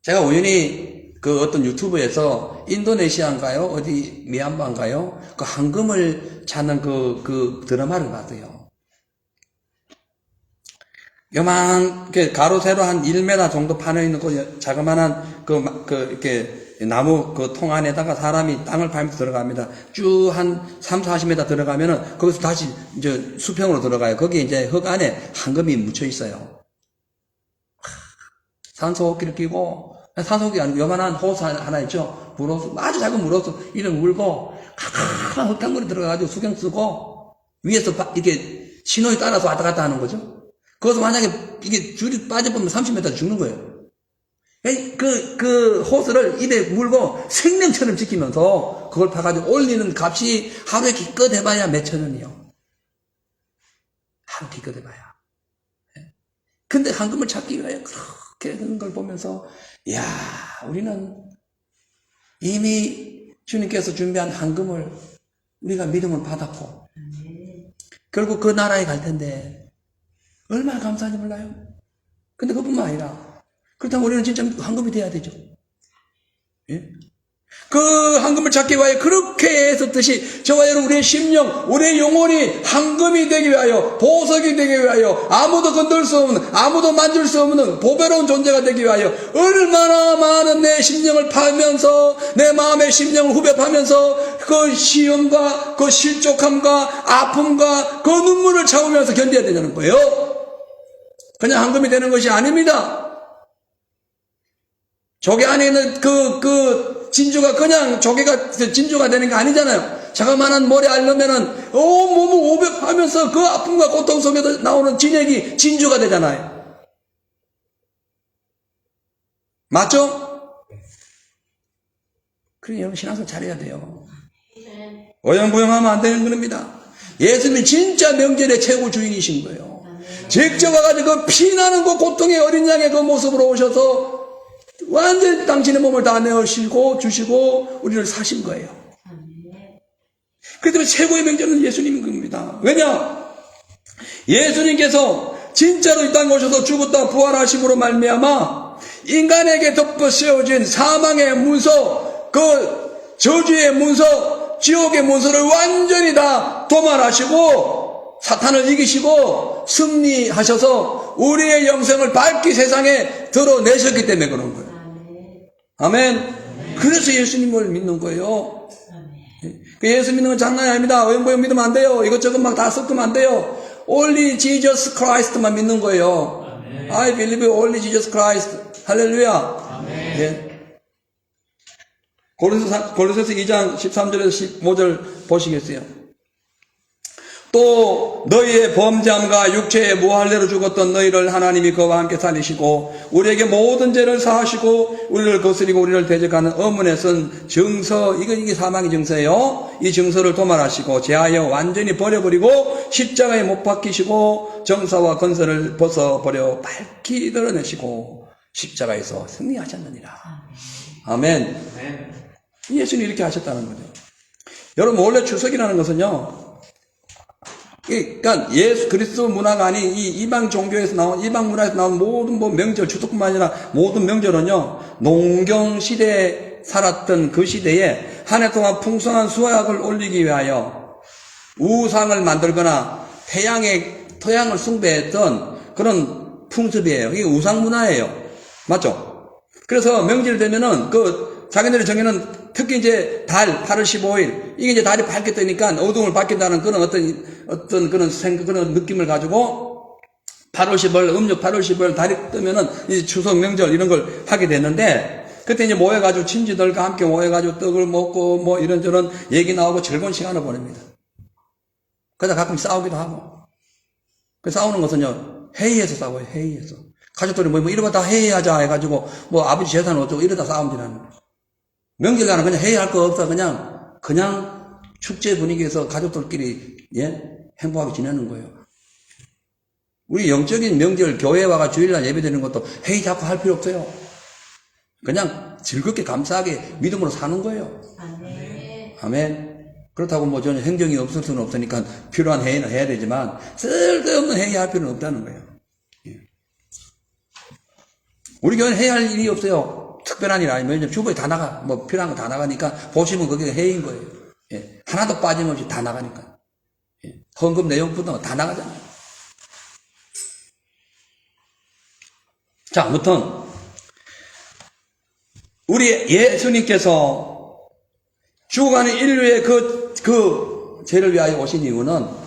제가 우연히 그 어떤 유튜브에서 인도네시아인가요? 어디 미얀마인가요? 그 황금을 찾는 그 드라마를 봤어요. 요만하게 가로 세로 한 1m 정도 파여 있는 그 자그만한 이렇게 나무 그 통 안에다가 사람이 땅을 파면서 들어갑니다. 쭉 한 30-40m 들어가면은 거기서 다시 이제 수평으로 들어가요. 거기에 이제 흙 안에 황금이 묻혀 있어요. 산소호흡기를 끼고, 산소호흡기 아니고 요만한 호스 하나 있죠? 물호스, 아주 작은 물호스, 이런 물고, 칵칵 흙탕물에 들어가가지고 수경 쓰고, 위에서 이렇게 신호에 따라서 왔다 갔다 하는 거죠? 거기서 만약에 이게 줄이 빠져보면 30m 죽는 거예요. 그 호스를 입에 물고 생명처럼 지키면서 그걸 파가지고 올리는 값이 하루에 기껏 해봐야 몇천 원이요. 하루 기껏 해봐야. 근데 황금을 찾기 위하여 그렇게 되는 걸 보면서, 이야, 우리는 이미 주님께서 준비한 황금을 우리가 믿음을 받았고, 결국 그 나라에 갈 텐데, 얼마나 감사한지 몰라요? 근데 그뿐만 아니라, 그렇다면 우리는 진짜 황금이 돼야 되죠. 예? 그 황금을 찾기 위하여 그렇게 애썼듯이 저와 여러분 우리의 심령, 우리의 영혼이 황금이 되기 위하여, 보석이 되기 위하여, 아무도 건들 수 없는, 아무도 만질 수 없는 보배로운 존재가 되기 위하여 얼마나 많은 내 심령을 파면서, 내 마음의 심령을 후벼 파면서 그 시험과 그 실족함과 아픔과 그 눈물을 참으면서 견뎌야 되는 거예요. 그냥 황금이 되는 것이 아닙니다. 조개 안에 있는 그 진주가 그냥 조개가 진주가 되는 게 아니잖아요. 자그마한 모래 앓으면은 몸을 오백하면서 그 아픔과 고통 속에서 나오는 진액이 진주가 되잖아요. 맞죠? 그러니 여러분 신앙생활 잘해야 돼요. 어영부영하면 안 되는 겁니다. 예수님이 진짜 명절의 최고 주인이신 거예요. 직접 와가지고 그 피나는 그 고통의 어린 양의 그 모습으로 오셔서 완전히 당신의 몸을 다 내어시고 주시고 우리를 사신 거예요. 그렇기 때문에 최고의 명절은 예수님인 겁니다. 왜냐? 예수님께서 진짜로 이 땅에 오셔서 죽었다 부활하심으로 말미암아 인간에게 덮어 씌워진 사망의 문서, 그 저주의 문서, 지옥의 문서를 완전히 다 도말하시고 사탄을 이기시고 승리하셔서 우리의 영생을 밝히 세상에 드러내셨기 때문에 그런 거예요. 아멘. 그래서 예수님을 믿는 거예요. 예수 믿는 건 장난이 아닙니다. 어영부영 믿으면 안 돼요. 이것저것 막 다 섞으면 안 돼요. Only Jesus Christ만 믿는 거예요. I believe only Jesus Christ. 할렐루야. 예. 고린도서 2장 13절에서 15절 보시겠어요? 또 너희의 범죄함과 육체의 무할례로 죽었던 너희를 하나님이 그와 함께 살리시고 우리에게 모든 죄를 사하시고 우리를 거스리고 우리를 대적하는 어문에 쓴 증서, 이게 사망의 증서예요. 이 증서를 도말하시고 제하여 완전히 버려버리고 십자가에 못 박히시고 정사와 건설을 벗어버려 밝히 드러내시고 십자가에서 승리하셨느니라. 아멘. 예수님이 이렇게 하셨다는 거죠. 여러분 원래 추석이라는 것은요, 그러니까 예수 그리스도 문화가 아닌 이 이방 종교에서 나온, 이방 문화에서 나온 모든 명절, 추석뿐만 아니라 모든 명절은요, 농경 시대에 살았던 그 시대에 한 해 동안 풍성한 수확을 올리기 위하여 우상을 만들거나 태양을 숭배했던 그런 풍습이에요. 이게 우상 문화예요. 맞죠? 그래서 명절 되면은 자기들이 정해놓은 특히 이제 달 8월 15일 이게 이제 달이 밝게 뜨니까 어둠을 밝힌다는 그런 어떤 그런 느낌을 가지고 8월 15일 음력 8월 15일 달이 뜨면은 이제 추석 명절 이런 걸 하게 됐는데 그때 이제 모여가지고 친지들과 함께 모여가지고 떡을 먹고 뭐 이런저런 얘기 나오고 즐거운 시간을 보냅니다. 그러다 가끔 싸우기도 하고. 그 싸우는 것은요 회의해서 싸워요. 회의해서 가족들이 뭐 이러고 다 회의하자 해가지고 뭐 아버지 재산 어쩌고 이러다 싸움질하는 거예요. 명절날은 그냥 회의할 거 없어. 그냥 축제 분위기에서 가족들끼리, 행복하게 지내는 거예요. 우리 영적인 명절 교회에 와가 주일날 예배 드리는 것도 회의 자꾸 할 필요 없어요. 그냥 즐겁게 감사하게 믿음으로 사는 거예요. 아멘. 그렇다고 뭐 전혀 행정이 없을 수는 없으니까 필요한 회의는 해야 되지만 쓸데없는 회의 할 필요는 없다는 거예요. 우리 교회는 회의할 일이 없어요. 특별한 일 아니면 왜냐면 주보에 다 나가, 뭐 필요한 거 다 나가니까 보시면 그게 회의인 거예요. 하나도 빠짐없이 다 나가니까. 헌금 내용부터 다 나가잖아요. 자, 아무튼 우리 예수님께서 죽어가는 인류의 그 죄를 위하여 오신 이유는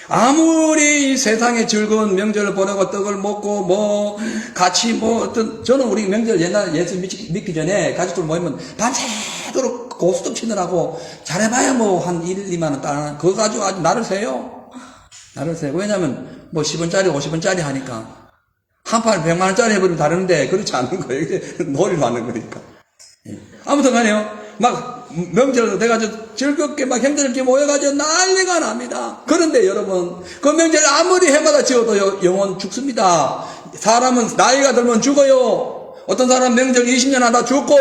아무리 이 세상에 즐거운 명절을 보내고 떡을 먹고 뭐 같이 뭐 저는 우리 명절 옛날 예수 믿기 전에 가족들 모이면 밤새도록 고스톱 치느라고 잘해봐야 뭐 한 1, 2만 원 따는 그거 가지고 아주 나를 세요. 왜냐면 뭐 10원짜리 50원짜리 하니까 한 판에 100만 원짜리 해버리면 다른데 그렇지 않은 거예요. 놀이로 하는 거니까. 아무튼 간에요. 막 명절 돼가지고 즐겁게 막 형제들끼리 모여가지고 난리가 납니다. 그런데 여러분 그 명절 아무리 해마다 지어도 영혼 죽습니다. 사람은 나이가 들면 죽어요. 어떤 사람은 명절 20년 하다 죽고,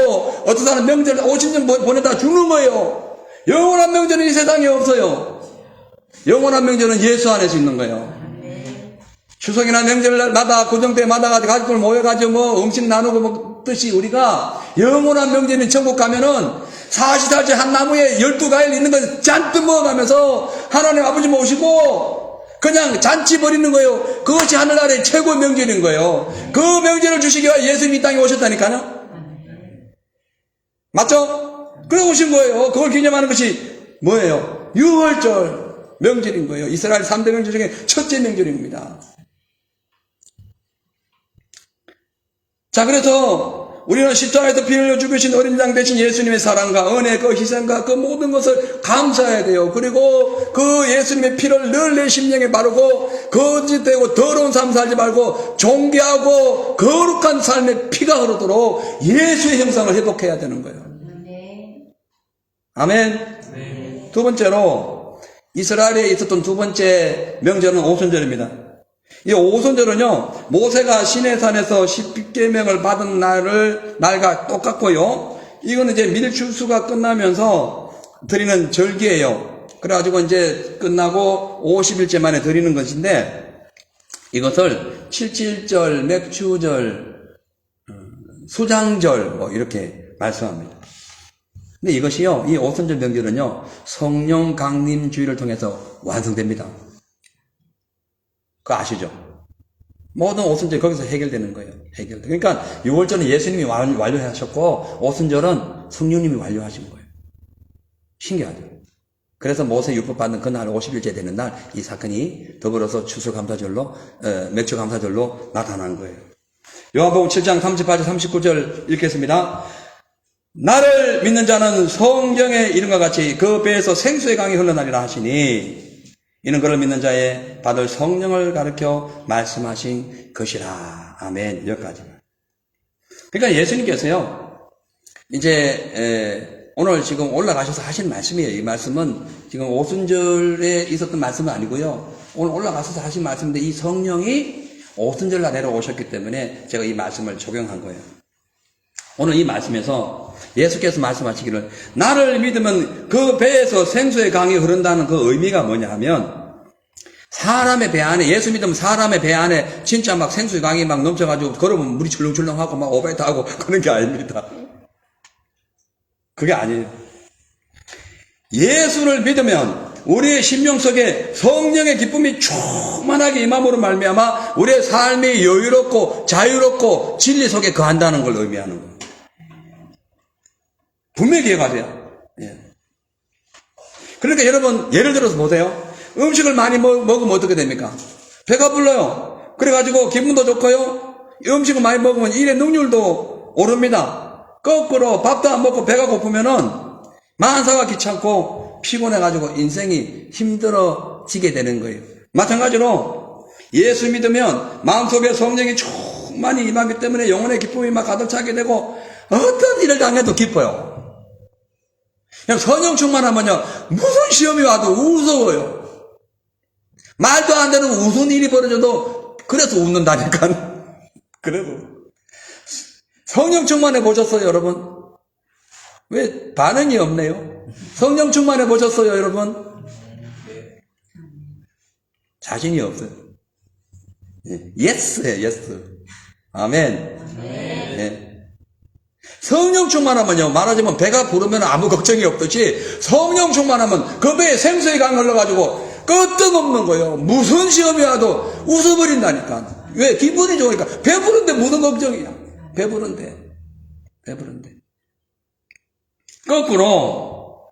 어떤 사람은 명절 50년 보내다 죽는 거예요. 영원한 명절은 이 세상에 없어요. 영원한 명절은 예수 안에서 있는 거예요. 추석이나 명절마다 고정때마다 가족들 모여가지고 뭐 음식 나누고 먹듯이 우리가 영원한 명절인 천국 가면은 사시사시 한 나무에 12과일 있는 거 잔뜩 먹어가면서 하나님 아버지 모시고 그냥 잔치 벌이는 거예요. 그것이 하늘나라의 최고의 명절인 거예요. 그 명절을 주시기 위해 예수님이 이 땅에 오셨다니까요. 맞죠? 그래 오신 거예요. 그걸 기념하는 것이 뭐예요? 유월절 명절인 거예요. 이스라엘 3대 명절 중에 첫째 명절입니다. 자, 그래서 우리는 십자가에서 피 흘려 죽으신 어린 양 대신 예수님의 사랑과 은혜, 그 희생과 그 모든 것을 감사해야 돼요. 그리고 그 예수님의 피를 늘 내 심령에 바르고 거짓되고 더러운 삶 살지 말고 존귀하고 거룩한 삶의 피가 흐르도록 예수의 형상을 회복해야 되는 거예요. 아멘. 두 번째로 이스라엘에 있었던 두 번째 명절은 오순절입니다. 이 오순절은요, 모세가 시내산에서 십계명을 받은 날과 똑같고요. 이거는 이제 밀추수가 끝나면서 드리는 절기예요. 그래가지고 이제 끝나고 50일째 만에 드리는 것인데, 이것을 칠칠절, 맥추절, 수장절 뭐 이렇게 말씀합니다. 근데 이것이요, 이 오순절 명절은요, 성령 강림 주의를 통해서 완성됩니다. 그거 아시죠? 모든 오순절 거기서 해결되는 거예요. 그러니까 6월절은 예수님이 완료하셨고 오순절은 성령님이 완료하신 거예요. 신기하죠? 그래서 모세 율법 받는 그날 50일째 되는 날 이 사건이 더불어서 추수감사절로 맥주감사절로 나타난 거예요. 요한복음 7장 38절 39절 읽겠습니다. 나를 믿는 자는 성경의 이름과 같이 그 배에서 생수의 강이 흘러나리라 하시니 이는 그를 믿는 자의 받을 성령을 가르쳐 말씀하신 것이라. 아멘. 여기까지. 그러니까 예수님께서요, 이제, 오늘 지금 올라가셔서 하신 말씀이에요. 이 말씀은 지금 오순절에 있었던 말씀은 아니고요. 오늘 올라가셔서 하신 말씀인데 이 성령이 오순절 날 내려오셨기 때문에 제가 이 말씀을 적용한 거예요. 오늘 이 말씀에서 예수께서 말씀하시기를 나를 믿으면 그 배에서 생수의 강이 흐른다는 그 의미가 뭐냐 하면 사람의 배 안에 예수 믿으면 사람의 배 안에 진짜 막 생수의 강이 막 넘쳐가지고 걸으면 물이 출렁출렁하고 막 오베트하고 그런 게 아닙니다. 그게 아니에요. 예수를 믿으면 우리의 심령 속에 성령의 기쁨이 충만하게 임함으로 말미암아 우리의 삶이 여유롭고 자유롭고 진리 속에 거한다는 걸 의미하는 거예요. 분명히 기억하세요. 예. 그러니까 여러분 예를 들어서 보세요. 음식을 많이 먹으면 어떻게 됩니까? 배가 불러요. 그래가지고 기분도 좋고요. 음식을 많이 먹으면 일의 능률도 오릅니다. 거꾸로 밥도 안 먹고 배가 고프면은 만사가 귀찮고 피곤해가지고 인생이 힘들어지게 되는 거예요. 마찬가지로 예수 믿으면 마음속에 성령이 충만히 임하기 때문에 영혼의 기쁨이 막 가득 차게 되고 어떤 일을 당해도 기뻐요. 그냥 성령 충만하면요 무슨 시험이 와도 무서워요. 말도 안 되는 무슨 일이 벌어져도 그래서 웃는다니까. 그래도 성령 충만해 보셨어요 여러분? 왜 반응이 없네요? 성령 충만해 보셨어요 여러분? 자신이 없어요. 예스예요 예스. 아멘. 네. 성령 충만하면요 말하자면 배가 부르면 아무 걱정이 없듯이 성령 충만하면 그 배에 생수의 강이 흘러가지고 끄떡없는 거예요. 무슨 시험이 와도 웃어버린다니까. 왜? 기분이 좋으니까. 배부른데 무슨 걱정이야. 배부른데. 거꾸로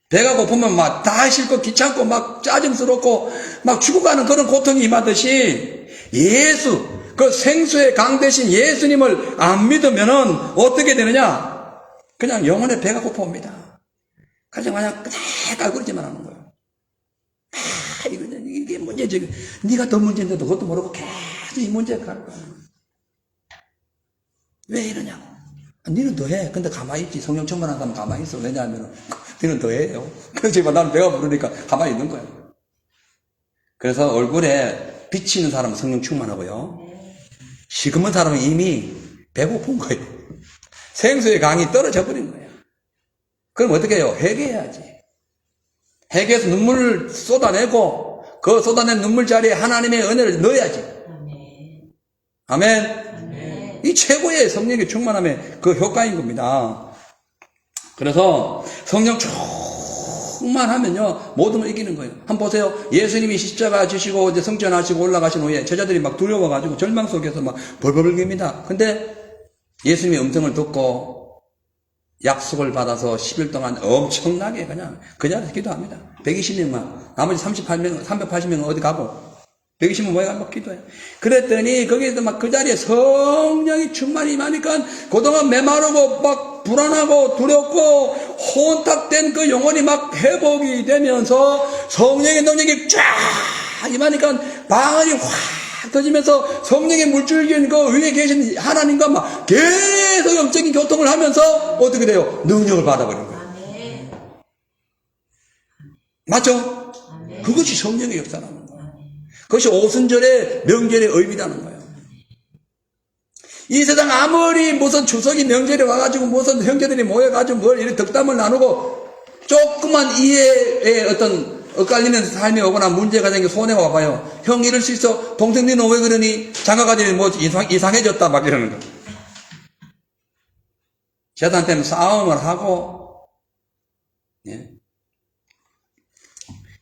배가 고프면 막 다 싫고 귀찮고 막 짜증스럽고 막 죽어가는 그런 고통이 임하듯이 예수 그 생수의 강 대신 예수님을 안 믿으면은 어떻게 되느냐? 그냥 영혼의 배가 고파옵니다. 그냥 깔구리지만 하는 거예요. 이게 문제지. 네가 더 문제인데도 그것도 모르고 계속 이 문제가 가는 거야. 왜 이러냐고. 니는 더 해. 근데 가만히 있지. 성령 충만한 사람은 가만히 있어. 왜냐하면 니는 더 해요. 그렇지만 나는 배가 부르니까 가만히 있는 거예요. 그래서 얼굴에 비치는 사람은 성령 충만하고요. 시커먼 사람은 이미 배고픈 거예요. 생수의 강이 떨어져 버린 거예요. 그럼 어떻게 해요? 회개해야지. 회개해서 눈물을 쏟아내고 그 쏟아낸 눈물 자리에 하나님의 은혜를 넣어야지. 아멘. 이 최고의 성령의 충만함의 그 효과인 겁니다. 그래서 성령 충만하면요 모든 걸 이기는 거예요. 한번 보세요. 예수님이 십자가 지시고 이제 성전하시고 올라가신 후에 제자들이 막 두려워가지고 절망 속에서 막 벌벌 깁니다. 근데 예수님의 음성을 듣고 약속을 받아서 10일 동안 엄청나게 그냥 그 자리에서 기도합니다. 120명만 나머지 380명은 어디 가고 120명 모여가 막 기도해요. 그랬더니 거기에서 막 그 자리에 성령이 충만히 임하니까 그동안 메마르고 막 불안하고 두렵고 혼탁된 그 영혼이 막 회복이 되면서 성령의 능력이 쫙 임하니까 방언이 확 터지면서 성령의 물줄기인 그 위에 계신 하나님과 막 계속 영적인 교통을 하면서 어떻게 돼요? 능력을 받아버린 거예요. 맞죠? 그것이 성령의 역사라는 거예요. 그것이 오순절의 명절의 의미라는 거예요. 이 세상 아무리 무슨 추석이 명절에 와가지고 무슨 형제들이 모여가지고 뭘 이렇게 덕담을 나누고 조그만 이해의 어떤 엇갈리는 삶이 오거나 문제가 생겨 손해가 와봐요. 형 이럴 수 있어. 동생 니는 왜 그러니? 장가가더니 뭐 이상해졌다 막 이러는 거. 제자한테는 싸움을 하고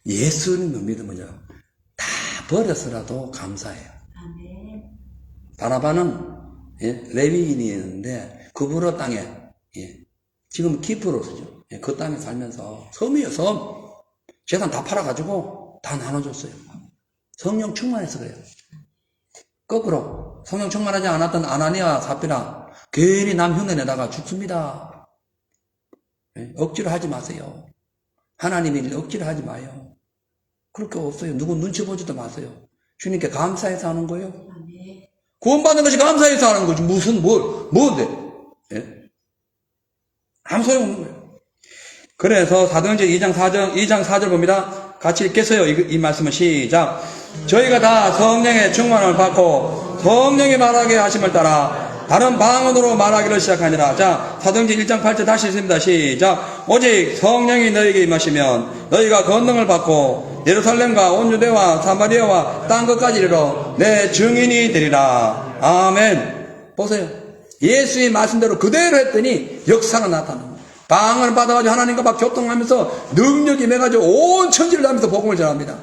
예수님을 믿으면요 다 버려서라도 감사해요. 바나바는 레위인이었는데 그부로 땅에 지금 키프로 쓰죠. 그 땅에 살면서 섬이에요. 섬. 재산 다 팔아가지고 다 나눠줬어요. 성령 충만해서 그래요. 거꾸로 성령 충만하지 않았던 아나니아 삽비라 괜히 남 흉내내다가 죽습니다. 억지로 하지 마세요. 하나님이 억지로 하지 마요. 그럴 게 없어요. 누구 눈치 보지도 마세요. 주님께 감사해서 하는 거예요. 구원받는 것이 감사해서 하는 거지. 뭔데? 아무 소용 없는 거예요. 그래서 사도행전 2장 4절 봅니다. 같이 읽겠어요. 이 말씀은 시작. 저희가 다 성령의 충만을 받고 성령이 말하게 하심을 따라 다른 방언으로 말하기를 시작하니라. 자, 사도행전 1장 8절 다시 읽습니다. 시작. 오직 성령이 너희에게 임하시면 너희가 권능을 받고 예루살렘과 온 유대와 사마리아와 땅 끝까지 이르러 내 증인이 되리라. 아멘. 보세요. 예수의 말씀대로 그대로 했더니 역사가 나타납니다. 방언을 받아가지고 하나님과 막 교통하면서 능력이 매가지고 온 천지를 다니면서 복음을 전합니다.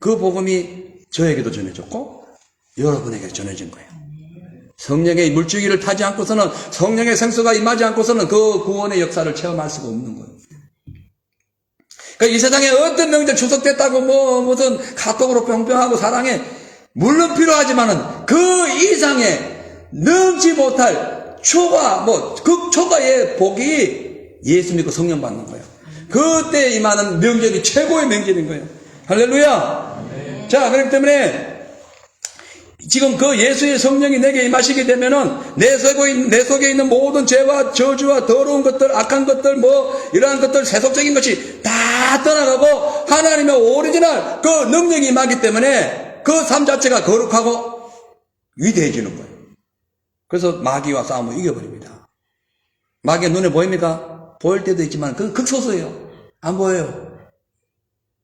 그 복음이 저에게도 전해졌고 여러분에게 전해진 거예요. 성령의 물줄기를 타지 않고서는 성령의 생수가 임하지 않고서는 그 구원의 역사를 체험할 수가 없는 거예요. 그러니까 이 세상에 어떤 명절 추석됐다고 뭐 무슨 카톡으로 뿅뿅하고 사랑해 물론 필요하지만은 그 이상의 능지 못할 초과, 극초과의 복이 예수 믿고 성령 받는 거예요. 그때 임하는 명절이 최고의 명절인 거예요. 할렐루야! 네. 자, 그렇기 때문에 지금 그 예수의 성령이 내게 임하시게 되면은 내 속에 있는 모든 죄와 저주와 더러운 것들, 악한 것들, 이러한 것들, 세속적인 것이 다 떠나가고 하나님의 오리지널 그 능력이 임하기 때문에 그 삶 자체가 거룩하고 위대해지는 거예요. 그래서 마귀와 싸움을 이겨버립니다. 마귀가 눈에 보입니까? 보일 때도 있지만 그건 극소수예요. 안 보여요.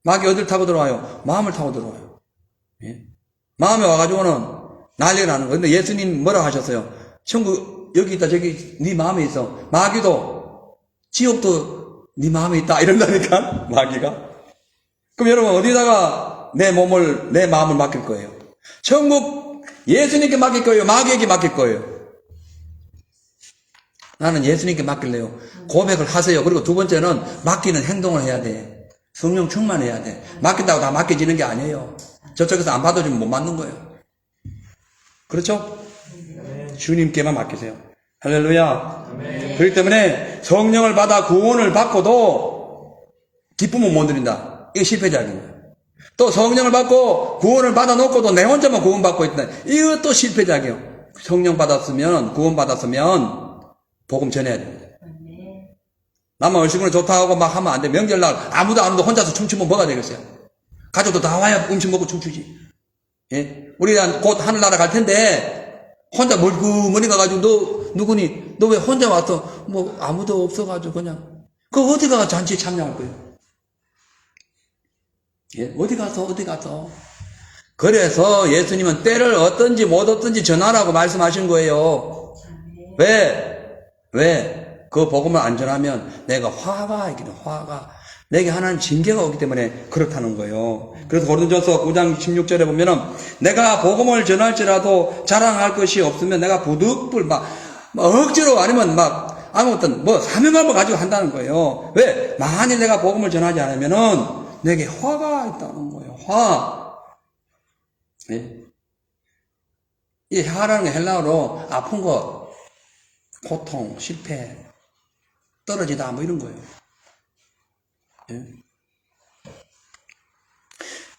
마귀 어딜 타고 들어와요? 마음을 타고 들어와요. 마음에 와가지고는 난리가 나는 거예요. 근데 예수님 뭐라고 하셨어요? 천국 여기 있다 저기 네 마음에 있어. 마귀도 지옥도 네 마음에 있다 이런다니까 마귀가. 그럼 여러분 어디다가 내 마음을 맡길 거예요? 천국 예수님께 맡길 거예요? 마귀에게 맡길 거예요? 나는 예수님께 맡길래요. 고백을 하세요. 그리고 두 번째는 맡기는 행동을 해야 돼. 성령 충만해야 돼. 맡긴다고 다 맡겨지는 게 아니에요. 저쪽에서 안 받아주면 못 맡는 거예요. 그렇죠? 주님께만 맡기세요. 할렐루야. 그렇기 때문에 성령을 받아 구원을 받고도 기쁨은 못 드린다. 이게 실패작입니다. 또 성령을 받고 구원을 받아놓고도 내 혼자만 구원받고 있다. 이것도 실패작이에요. 성령 받았으면 구원받았으면 복음 전해야 됩니다. 나만 얼씨구나 좋다 하고 막 하면 안 돼. 명절날 아무도 안 오는데 혼자서 춤추면 뭐가 되겠어요? 가족도 다 와야 음식 먹고 춤추지. 예? 우리가 곧 하늘나라 갈 텐데 혼자 멀구머니 가가지고 너 누구니? 너 왜 혼자 와서 뭐 아무도 없어가지고 그냥 그 어디 가서 잔치에 참여할 거예요? 예? 어디 가서? 그래서 예수님은 때를 어떤지 못 어떤지 전하라고 말씀하신 거예요. 왜? 그 복음을 안 전하면 내가 화가 내게 하나님 징계가 오기 때문에 그렇다는 거예요. 그래서 고린도전서 9장 16절에 보면은 내가 복음을 전할지라도 자랑할 것이 없으면 내가 부득불 막 억지로 아니면 막 어떤 뭐 사명감을 가지고 한다는 거예요. 왜? 만일 내가 복음을 전하지 않으면은 내게 화가 있다는 거예요. 화. 예? 이 화라는 게 헬라어로 아픈 거, 고통, 실패, 떨어지다 뭐 이런 거예요. 예?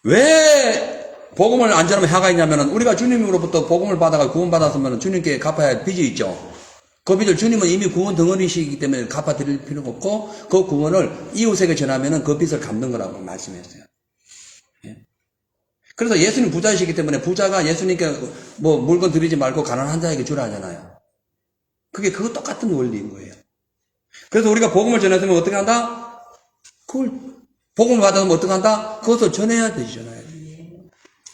왜 복음을 안 전하면 화가 있냐면은 우리가 주님으로부터 복음을 받아가 구원받았으면 주님께 갚아야 할 빚이 있죠. 그 빚을 주님은 이미 구원 덩어리시기 때문에 갚아드릴 필요가 없고 그 구원을 이웃에게 전하면은 그 빚을 갚는 거라고 말씀했어요. 예? 그래서 예수님 부자이시기 때문에 부자가 예수님께 뭐 물건 드리지 말고 가난한 자에게 주라 하잖아요. 그거 똑같은 원리인 거예요. 그래서 우리가 복음을 전했으면 어떻게 한다? 그걸 복음을 받으면 어떻게 한다? 그것을 전해야 되잖아요.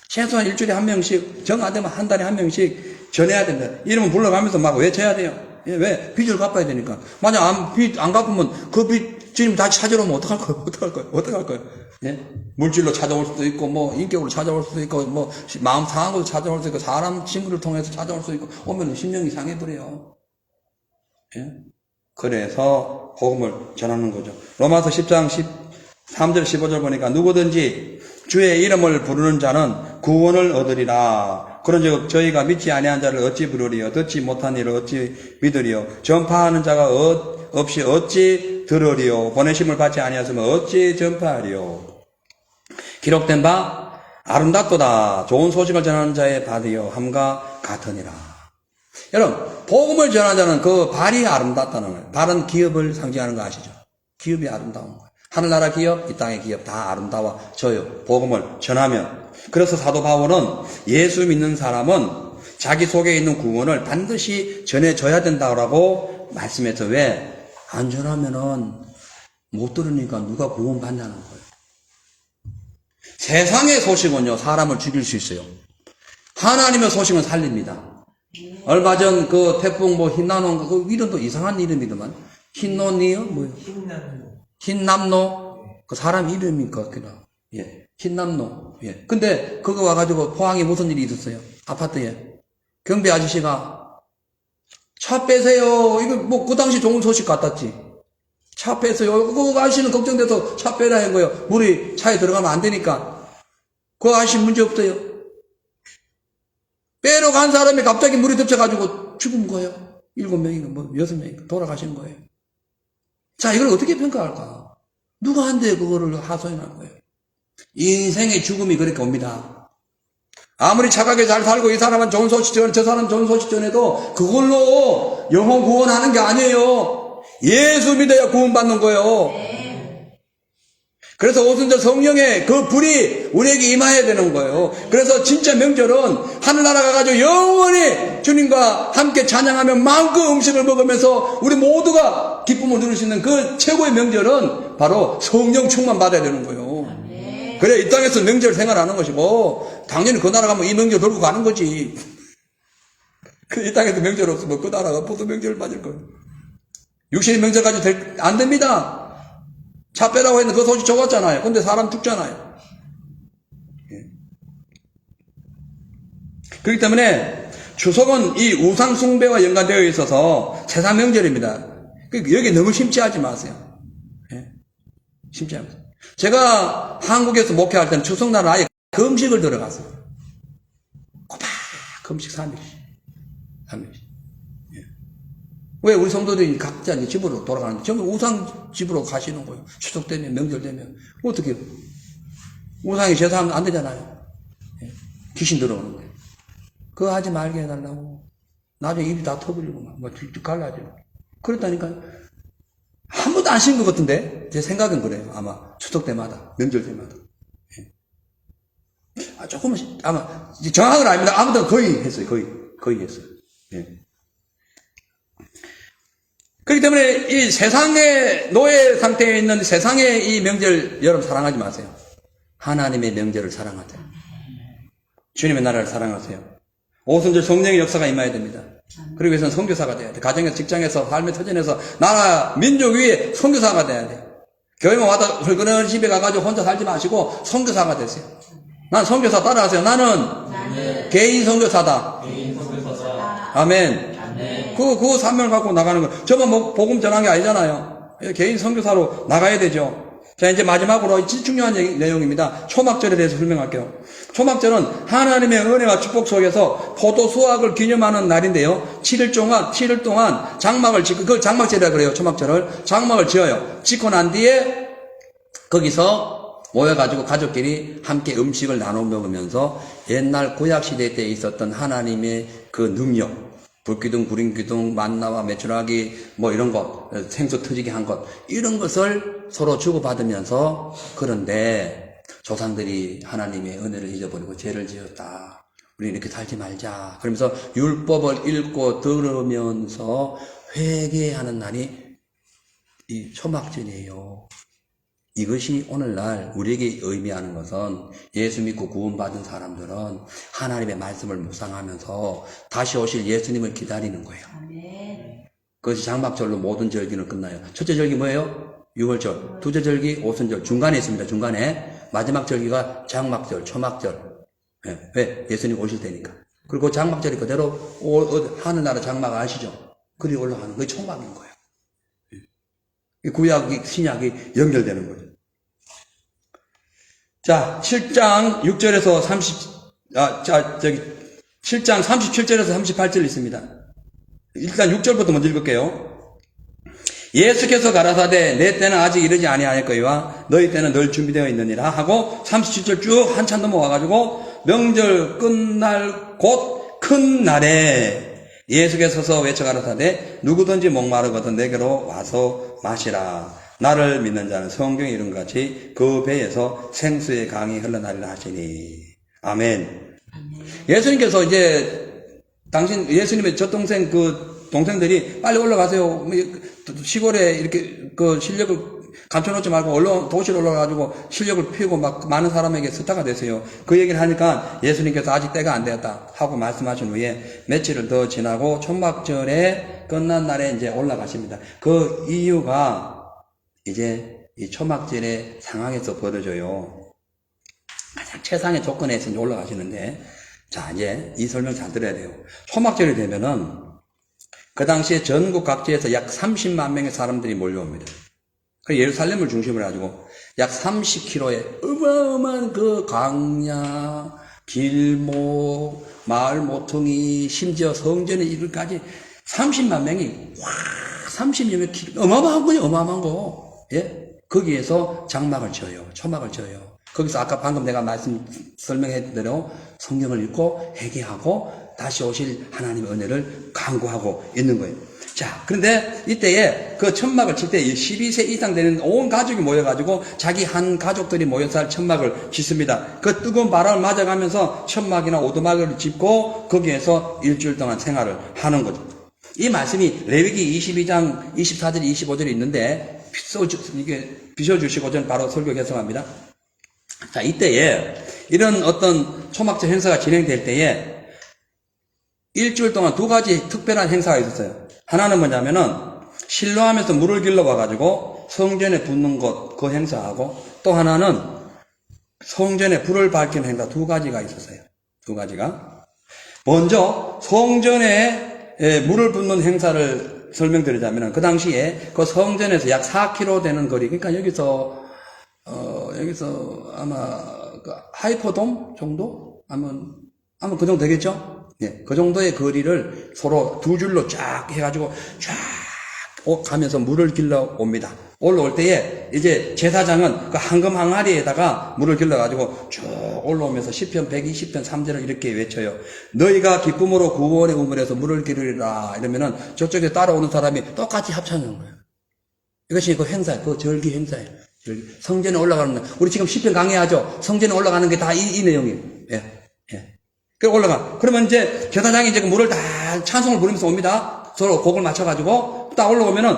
최소한 일주일에 한 명씩, 정 안 되면 한 달에 한 명씩 전해야 된다. 이러면 불러가면서 막 외쳐야 돼요. 예, 왜? 빚을 갚아야 되니까. 만약 빚 안 갚으면 그 빚 주님 다시 찾아오면 어떡할 거예요? 예? 물질로 찾아올 수도 있고, 뭐, 인격으로 찾아올 수도 있고, 뭐, 마음 상한 것도 찾아올 수도 있고, 사람 친구를 통해서 찾아올 수도 있고, 오면 심령이 상해버려요. 예? 그래서 복음을 전하는 거죠. 로마서 10장 13절 15절 보니까 누구든지 주의 이름을 부르는 자는 구원을 얻으리라. 그런즉 저희가 믿지 아니한 자를 어찌 부르리요? 듣지 못한 이를 어찌 믿으리요? 전파하는 자가 없이 어찌 들으리요? 보내심을 받지 아니하시면 어찌 전파하리요? 기록된 바 아름답도다. 좋은 소식을 전하는 자의 발이요 함과 같으니라. 여러분, 복음을 전하는 자는 그 발이 아름답다는 거예요. 발은 기업을 상징하는 거 아시죠? 기업이 아름다운 거예요. 하늘나라 기업, 이 땅의 기업 다 아름다워져요. 복음을 전하면. 그래서 사도 바울은 예수 믿는 사람은 자기 속에 있는 구원을 반드시 전해줘야 된다고 말씀해서 왜? 안 전하면은 못 들으니까 누가 구원 받냐는 거예요. 세상의 소식은요, 사람을 죽일 수 있어요. 하나님의 소식은 살립니다. 얼마 전 그 태풍 뭐 흰나노, 그 이름도 이상한 이름이더만. 흰노니요? 뭐요? 흰남노? 그 사람 이름인 것 같기도 하고. 예. 흰남노. 예. 근데 그거 와가지고 포항에 무슨 일이 있었어요? 아파트에. 경비 아저씨가 차 빼세요. 이거 뭐 그 당시 좋은 소식 같았지. 차 빼세요. 그 아저씨는 걱정돼서 차 빼라 한 거예요. 물이 차에 들어가면 안 되니까. 그 아저씨 문제 없어요. 빼러 간 사람이 갑자기 물이 덮쳐가지고 죽은 거예요. 7명인가 뭐 6명인가 돌아가신 거예요. 자, 이걸 어떻게 평가할까? 누가 한데 그거를 하소연할 거예요? 인생의 죽음이 그렇게 옵니다. 아무리 착하게 잘 살고 이 사람은 좋은 소식 전, 저 사람 좋은 소식 전해도 그걸로 영혼 구원하는 게 아니에요. 예수 믿어야 구원받는 거예요. 그래서 오순절 성령의 그 불이 우리에게 임해야 되는 거예요. 그래서 진짜 명절은 하늘나라 가가지고 영원히 주님과 함께 찬양하며 마음껏 음식을 먹으면서 우리 모두가 기쁨을 누릴 수 있는 그 최고의 명절은 바로 성령 충만 받아야 되는 거예요. 그래 이 땅에서 명절 생활하는 것이고 당연히 그 나라 가면 이 명절 돌고 가는 거지. 이 땅에서 명절 없으면 그 나라가 보통 명절을 맞을 거예요. 육신의 명절 가지고 안 됩니다. 차 빼라고 했는데 그 소식 적었잖아요. 근데 사람 죽잖아요. 예. 그렇기 때문에 추석은 이 우상 숭배와 연관되어 있어서 세상 명절입니다. 여기 너무 심취하지 마세요. 예. 심취하지 마세요. 제가 한국에서 목회할 때는 추석날 아예 금식을 들어갔어요. 꼬박 금식 3일씩. 왜 우리 성도들이 각자 집으로 돌아가는데 전부 우상 집으로 가시는 거예요. 추석 되면 명절 되면 어떻게 우상이 제사하면 안 되잖아요. 귀신 들어오는데 그거 하지 말게 해달라고. 나중에 입이 다 터버리고 막 갈라지고 그렇다니까. 한 번도 안 쉬는 것 같은데 제 생각은 그래요. 아마 추석 때마다 명절 때마다 조금은 아마 정확은 아닙니다. 아무튼 거의 했어요. 거의 했어요. 예. 그렇기 때문에 이 세상의 노예 상태에 있는 세상의 이 명절 여러분 사랑하지 마세요. 하나님의 명절을 사랑하세요. 주님의 나라를 사랑하세요. 오순절 성령의 역사가 임해야 됩니다. 그러기 위해서는 선교사가 돼야 돼. 가정에서, 직장에서, 삶의 터전에서 나라, 민족 위에 선교사가 돼야 돼. 교회만 와도 헐그런 집에 가가지고 혼자 살지 마시고 선교사가 되세요. 난 선교사 따라하세요. 나는 개인 선교사다. 아멘. 그 사명을 갖고 나가는 거예요. 저만 뭐 복음 전한 게 아니잖아요. 개인 선교사로 나가야 되죠. 자, 이제 마지막으로 중요한 내용입니다. 초막절에 대해서 설명할게요. 초막절은 하나님의 은혜와 축복 속에서 포도 수확을 기념하는 날인데요. 7일 동안 장막을 짓고, 그걸 장막절이라 그래요. 초막절을. 장막을 지어요. 짓고 난 뒤에 거기서 모여가지고 가족끼리 함께 음식을 나눠 먹으면서 옛날 구약시대 때 있었던 하나님의 그 능력, 불기둥, 구름기둥, 만나와 메추라기, 뭐 이런 것, 생수 터지게 한 것, 이런 것을 서로 주고받으면서, 그런데 조상들이 하나님의 은혜를 잊어버리고 죄를 지었다. 우리 이렇게 살지 말자. 그러면서 율법을 읽고 들으면서 회개하는 날이 이 초막절이에요. 이것이 오늘날 우리에게 의미하는 것은 예수 믿고 구원받은 사람들은 하나님의 말씀을 묵상하면서 다시 오실 예수님을 기다리는 거예요. 아멘. 그것이 장막절로 모든 절기는 끝나요. 첫째 절기 뭐예요? 유월절. 둘째 절기 오순절. 중간에 있습니다. 중간에. 마지막 절기가 장막절, 초막절. 왜? 예수님 오실 때니까. 그리고 장막절이 그대로 하늘나라 장막 아시죠? 그리 올라가는 그게 초막인 거예요. 구약이, 신약이 연결되는 거죠. 자, 7장 6절에서 7장 37절에서 38절 있습니다. 일단 6절부터 먼저 읽을게요. 예수께서 가라사대 내 때는 아직 이르지 아니하였거니와 너희 때는 늘 준비되어 있느니라 하고 37절 쭉 한참 넘어와가지고 명절 끝날 곧 큰 날에 예수께서 서서 외쳐 가라사대 누구든지 목마르거든 내게로 와서 마시라. 나를 믿는 자는 성경에 이룬 것 같이 그 배에서 생수의 강이 흘러나리라 하시니. 아멘. 예수님께서 이제 예수님의 저 동생들이 빨리 올라가세요. 시골에 이렇게 그 실력을 감춰놓지 말고 도시로 올라가가지고 실력을 피우고 막 많은 사람에게 스타가 되세요. 그 얘기를 하니까 예수님께서 아직 때가 안 되었다 하고 말씀하신 후에 며칠을 더 지나고 초막절에 끝난 날에 이제 올라가십니다. 그 이유가 이제 이 초막절의 상황에서 벌어져요. 가장 최상의 조건에서 이제 올라가시는데, 자, 이제 이 설명 잘 들어야 돼요. 초막절이 되면은 그 당시에 전국 각지에서 약 30만 명의 사람들이 몰려옵니다. 그 예루살렘을 중심으로 해가지고 약 30km의 어마어마한 그 광야, 길목, 마을 모퉁이, 심지어 성전에 이르기까지 30만 명이 30여 킬로, 어마어마한 거예요. 어마어마한 거. 예? 거기에서 장막을 지어요. 초막을 지어요. 거기서 아까 방금 내가 설명했던 대로 성경을 읽고 회개하고 다시 오실 하나님의 은혜를 간구하고 있는 거예요. 자, 그런데 이때에 그 천막을 칠 때 12세 이상 되는 온 가족이 모여가지고 자기 한 가족들이 모여서 할 천막을 짓습니다. 그 뜨거운 바람을 맞아가면서 천막이나 오두막을 짓고 거기에서 일주일 동안 생활을 하는 거죠. 이 말씀이 레위기 22장 24절 25절에 있는데 이게 비춰주시고 저는 바로 설교 개성합니다. 자, 이때에 이런 어떤 초막절 행사가 진행될 때에 일주일 동안 두 가지 특별한 행사가 있었어요. 하나는 뭐냐면은 실로암에서 물을 길러 와가지고 성전에 붓는 것, 그 행사하고 또 하나는 성전에 불을 밝히는 행사 두 가지가 있었어요. 두 가지가. 먼저 성전에 물을 붓는 행사를 설명드리자면은 그 당시에 그 성전에서 약 4km 되는 거리, 그러니까 여기서 아마 그 하이퍼돔 정도? 아마 그 정도 되겠죠? 예, 그 정도의 거리를 서로 두 줄로 쫙 해가지고 쫙 가면서 물을 길러 옵니다. 올라올 때에 이제 제사장은 그 황금 항아리에다가 물을 길러가지고 쭉 올라오면서 시편 120편 3절을 이렇게 외쳐요. 너희가 기쁨으로 구원의 우물에서 물을 기르리라. 이러면은 저쪽에 따라오는 사람이 똑같이 합창하는 거예요. 이것이 그 행사예요. 그 절기 행사예요. 성전에 올라가는 날. 우리 지금 시편 강의하죠? 성전에 올라가는 게 다 이 내용이에요. 예. 예. 그래 올라가. 그러면 이제 제사장이 이제 그 물을 다 찬송을 부르면서 옵니다. 서로 곡을 맞춰가지고 딱 올라오면은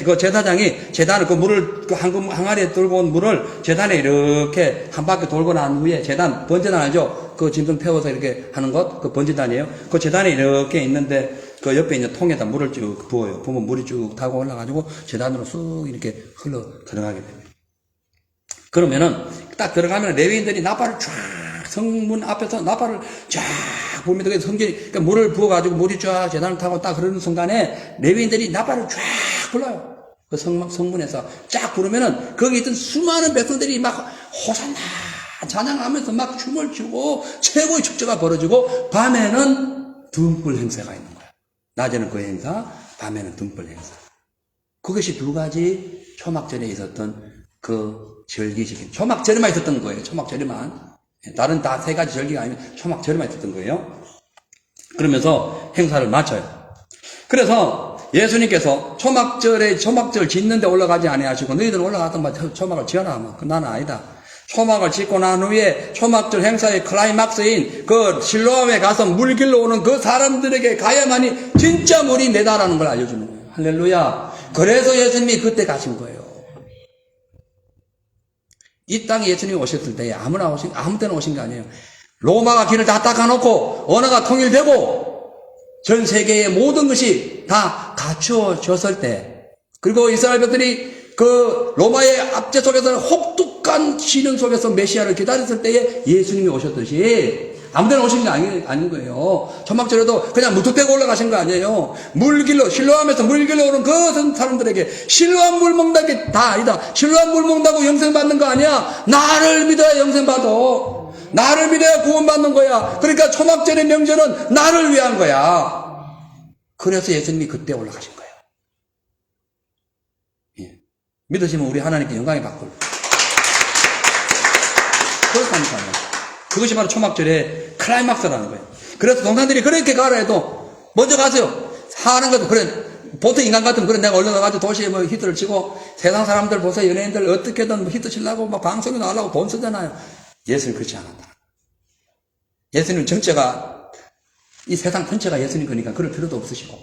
그 제사장이 제단을 그 물을 그 항아리에 들고 온 물을 제단에 이렇게 한 바퀴 돌고 난 후에 제단 번제단 알죠? 그 짐승 태워서 이렇게 하는 것 그 번제단이에요. 그 제단에 이렇게 있는데 그 옆에 있는 통에다 물을 쭉 부어요. 부으면 물이 쭉 타고 올라가지고 제단으로 쑥 이렇게 흘러 들어가게 됩니다. 그러면은 딱 들어가면 레위인들이 나팔을 쫙 성문 앞에서 나팔을 쫙 부릅니다. 그래서 그러니까 물을 부어가지고 물이 쫙 제단을 타고 딱 흐르는 순간에 레위인들이 나팔을 쫙 불러요. 그 성문에서 쫙 부르면은 거기 있던 수많은 백성들이 막 호산나 찬양하면서 막 춤을 추고 최고의 축제가 벌어지고 밤에는 등불 행사가 있는 거야. 낮에는 그 행사, 밤에는 등불 행사. 그것이 두 가지 초막절에 있었던 그 절기식인 초막절에만 있었던 거예요. 초막절에만. 다른 다 세 가지 절기가 아니면 초막절에만 있었던 거예요. 그러면서 행사를 마쳐요. 그래서 예수님께서 초막절 짓는데 올라가지 아니하시고 너희들은 올라가서 초막을 지어라. 나는 아니다. 초막을 짓고 난 후에 초막절 행사의 클라이막스인 그 실로암에 가서 물 길러 오는 그 사람들에게 가야만이 진짜 물이 내다라는 걸 알려주는 거예요. 할렐루야. 그래서 예수님이 그때 가신 거예요. 이 땅에 예수님이 오셨을 때 아무 때나 오신 게 아니에요. 로마가 길을 다 닦아놓고 언어가 통일되고 전 세계의 모든 것이 다 갖추어졌을 때, 그리고 이스라엘 백성들이 그 로마의 압제 속에서 혹독한 시련 속에서 메시아를 기다렸을 때에 예수님이 오셨듯이 아무 데나 오신 게 아닌 거예요. 초막절에도 그냥 무턱대고 올라가신 거 아니에요. 실로암에서 물 길러 오는 그 사람들에게 실로암 물 먹는 게 다 아니다. 실로암 물 먹는다고 영생 받는 거 아니야. 나를 믿어야 영생 받아. 나를 믿어야 구원 받는 거야. 그러니까 초막절의 명절은 나를 위한 거야. 그래서 예수님이 그때 올라가신 거예요. 예. 믿으시면 우리 하나님께 영광이 받고. 그렇다니까요. 그것이 바로 초막절의 클라이막스라는 거예요. 그래서 동산들이 그렇게 가라 해도 먼저 가세요. 하는 것도 그래. 보통 인간 같으면 그래 내가 얼른 가가지고 도시에 뭐 히트를 치고 세상 사람들 보세요. 연예인들 어떻게든 뭐 히트 치려고 막 방송에 나가려고 돈 쓰잖아요. 예수님 그렇지 않았다. 예수님 전체가 이 세상 전체가 예수님 거니까 그럴 필요도 없으시고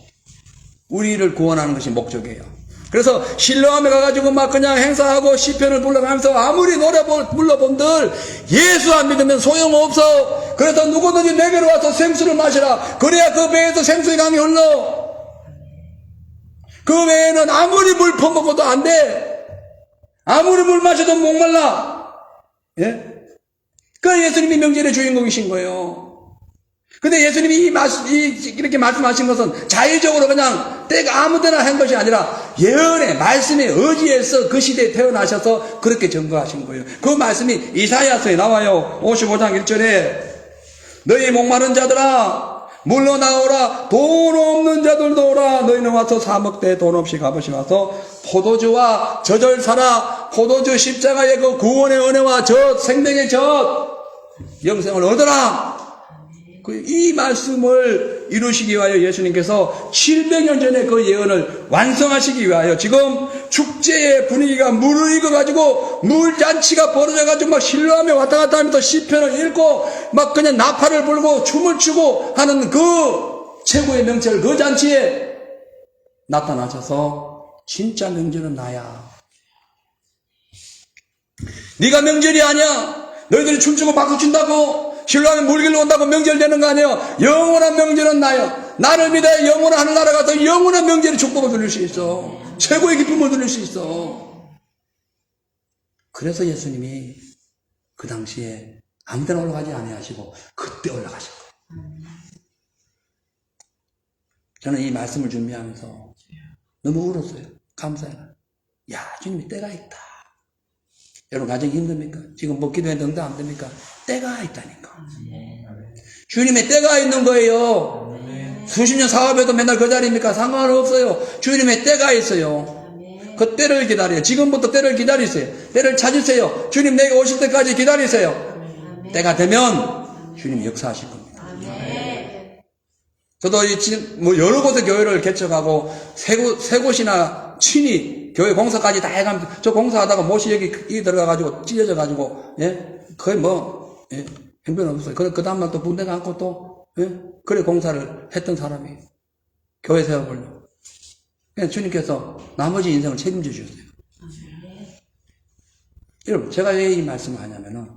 우리를 구원하는 것이 목적이에요. 그래서 실로암에 가가지고 막 그냥 행사하고 시편을 불러가면서 아무리 노래 불러본들 예수 안 믿으면 소용없어. 그래서 누구든지 내게로 와서 생수를 마시라. 그래야 그 배에서 생수의 강이 흘러. 그 외에는 아무리 물 퍼먹어도 안 돼. 아무리 물 마셔도 목말라. 예? 그 예수님이 명절의 주인공이신 거예요. 근데 예수님이 이렇게 말씀하신 것은 자의적으로 그냥 때가 아무 데나 한 것이 아니라 예언의 말씀에 의지해서 그 시대에 태어나셔서 그렇게 증거하신 거예요. 그 말씀이 이사야서에 나와요. 55장 1절에 너희 목마른 자들아 물러 나오라. 돈 없는 자들도 오라. 너희는 와서 사먹되 돈 없이 값없이 와서 포도주와 젖을 사라. 포도주 십자가의 그 구원의 은혜와 젖 생명의 젖 영생을 얻어라. 이 말씀을 이루시기 위하여 예수님께서 700년 전에 그 예언을 완성하시기 위하여 지금 축제의 분위기가 무르익어가지고 물잔치가 벌어져가지고 막 실로암에 왔다 갔다 하면서 시편을 읽고 막 그냥 나팔을 불고 춤을 추고 하는 그 최고의 명절 그 잔치에 나타나셔서 진짜 명절은 나야. 네가 명절이 아니야. 너희들이 춤추고 박수 친다고 실로암에 물 길러 온다고 명절 되는 거 아니에요. 영원한 명절은 나요. 나를 믿어야 영원한 하늘나라 가서 영원한 명절의 축복을 누릴 수 있어. 최고의 기쁨을 누릴 수 있어. 그래서 예수님이 그 당시에 아무 데나 올라가지 아니하시고 그때 올라가신 거예요. 저는 이 말씀을 준비하면서 너무 울었어요. 감사해요. 야, 주님이 때가 있다. 여러분 가정이 힘듭니까? 지금 뭐 기도했는데 응답 안 됩니까? 때가 있다니까. 주님의 때가 있는 거예요. 수십 년 사업해도 맨날 그 자리입니까? 상관없어요. 주님의 때가 있어요. 그 때를 기다려요. 지금부터 때를 기다리세요. 때를 찾으세요. 주님 내게 오실 때까지 기다리세요. 때가 되면 주님이 역사하실 겁니다. 저도 뭐 여러 곳의 교회를 개척하고 세 곳이나 친히 교회 공사까지 다 해가면서 저 공사하다가 못이 여기 들어가가지고 찢어져가지고 예 거의 뭐 예. 형편없어요. 그 다음날 또 군대 가고 또, 예? 그래 공사를 했던 사람이 교회 세워보려고. 그냥 주님께서 나머지 인생을 책임져 주셨어요. 여러분, 제가 왜 이 말씀을 하냐면은,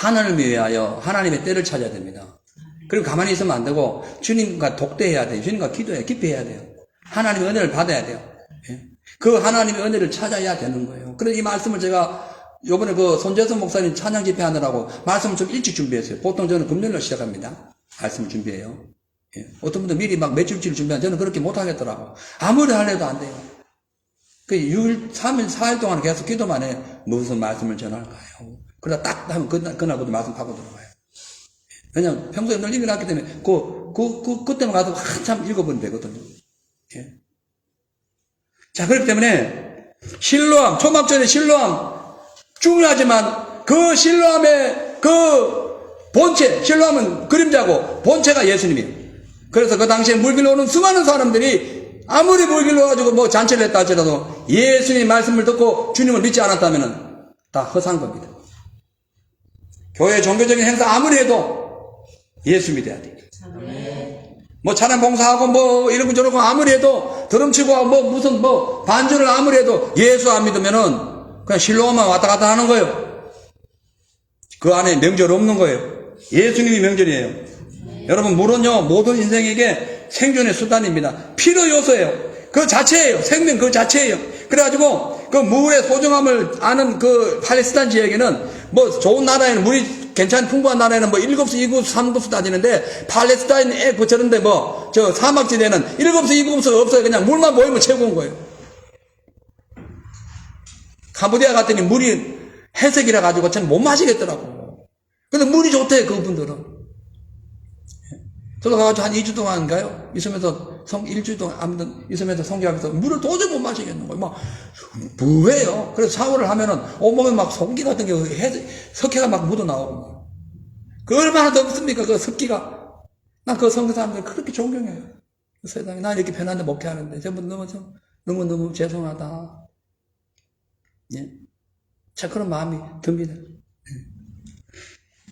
하나님을 위하여 하나님의 때를 찾아야 됩니다. 그리고 가만히 있으면 안 되고, 주님과 독대해야 돼요. 주님과 기도해야 돼요. 하나님의 은혜를 받아야 돼요. 예? 그 하나님의 은혜를 찾아야 되는 거예요. 그래서 이 말씀을 제가 요번에 그 손재선 목사님 찬양 집회 하느라고 말씀을 좀 일찍 준비했어요. 보통 저는 금요일로 시작합니다. 말씀을 준비해요. 예. 어떤 분들 미리 막 며칠치를 준비하는데 저는 그렇게 못 하겠더라고. 아무리 하려도 안 돼요. 그 6일, 3일, 4일 동안 계속 기도만 해. 무슨 말씀을 전할까요? 그러다 딱 하면 그날부터 말씀 파고 들어가요. 왜냐면 평소에 늘 읽어놨기 때문에 그때만 가서 한참 읽어보면 되거든요. 예. 자, 그렇기 때문에 실로암, 초막절의 실로암 중요하지만 그 실로암의 그 본체, 실로암은 그림자고 본체가 예수님이에요. 그래서 그 당시에 물길로 오는 수많은 사람들이 아무리 물길로 가지고 뭐 잔치를 했다 할지라도 예수님의 말씀을 듣고 주님을 믿지 않았다면 다 허사한 겁니다. 교회 종교적인 행사 아무리 해도 예수 믿어야 돼요. 뭐 찬양 봉사하고 뭐 이러고 저러고 아무리 해도 드럼치고 뭐 무슨 뭐 반주를 아무리 해도 예수 안 믿으면은 그냥 실로암만 왔다 갔다 하는 거예요. 그 안에 명절 없는 거예요. 예수님이 명절이에요. 여러분, 물은요, 모든 인생에게 생존의 수단입니다. 필요 요소예요. 그 자체예요. 생명 그 자체예요. 그래가지고, 그 물의 소중함을 아는 그 팔레스타인 지역에는, 뭐, 좋은 나라에는, 물이 괜찮은 풍부한 나라에는 뭐, 1급수, 2급수, 3급수 따지는데, 팔레스타인에, 저런데 뭐, 저 사막지대는 1급수, 2급수 없어요. 그냥 물만 모이면 최고인 거예요. 캄보디아 갔더니 물이 해석이라 가지고 전 못 마시겠더라고. 근데 물이 좋대, 그분들은. 저도 가가지고 한 2주 동안인가요? 있으면서, 일주일 동안, 아무튼 있으면서 성경하면서 물을 도저히 못 마시겠는 거예요. 막, 뭐예요? 그래서 샤워를 하면은 온몸에 막 송기 같은 게, 석회가 막 묻어 나오고. 그 얼마나 덥습니까? 그 습기가. 난 그 성교 사람들 그렇게 존경해요. 그 세상에. 난 이렇게 편한데 목회하는데. 전부 너무 죄송하다. 예. 자, 그런 마음이 듭니다.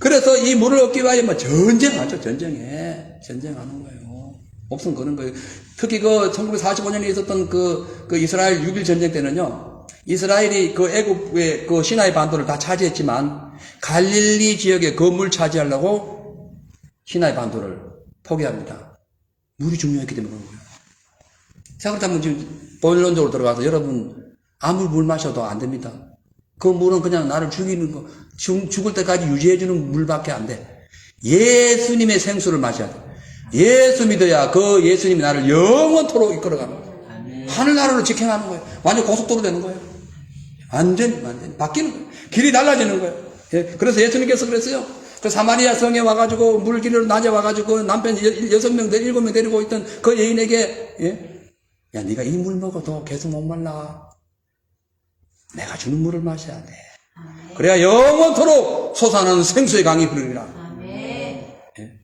그래서 이 물을 얻기 위하여 뭐 전쟁하죠. 전쟁하는 거예요. 목숨 거는 거예요. 특히 그 1945년에 있었던 그 이스라엘 6.1 전쟁 때는요. 이스라엘이 그 애국의 그 시나이 반도를 다 차지했지만 갈릴리 지역에 그 물 차지하려고 시나이 반도를 포기합니다. 물이 중요했기 때문에 그런 거예요. 자, 그렇다면 지금 본론적으로 들어가서 여러분 아무리 물 마셔도 안 됩니다. 그 물은 그냥 나를 죽이는 거, 죽을 때까지 유지해주는 물밖에 안 돼. 예수님의 생수를 마셔야 돼. 예수 믿어야 그 예수님이 나를 영원토록 이끌어가는 거예요. 하늘나라로 직행하는 거예요. 완전 고속도로 되는 거예요. 완전히 바뀌는 거예요. 길이 달라지는 거예요. 예, 그래서 예수님께서 그랬어요. 그 사마리아 성에 와가지고 물길로 낮에 와가지고 남편 6명, 7명 데리고 있던 그 여인에게, 예? 야, 네가 이 물 먹어도 계속 못 말라. 내가 주는 물을 마셔야 돼. 그래야 영원토록 솟아나는 생수의 강이 흐르리라. 예?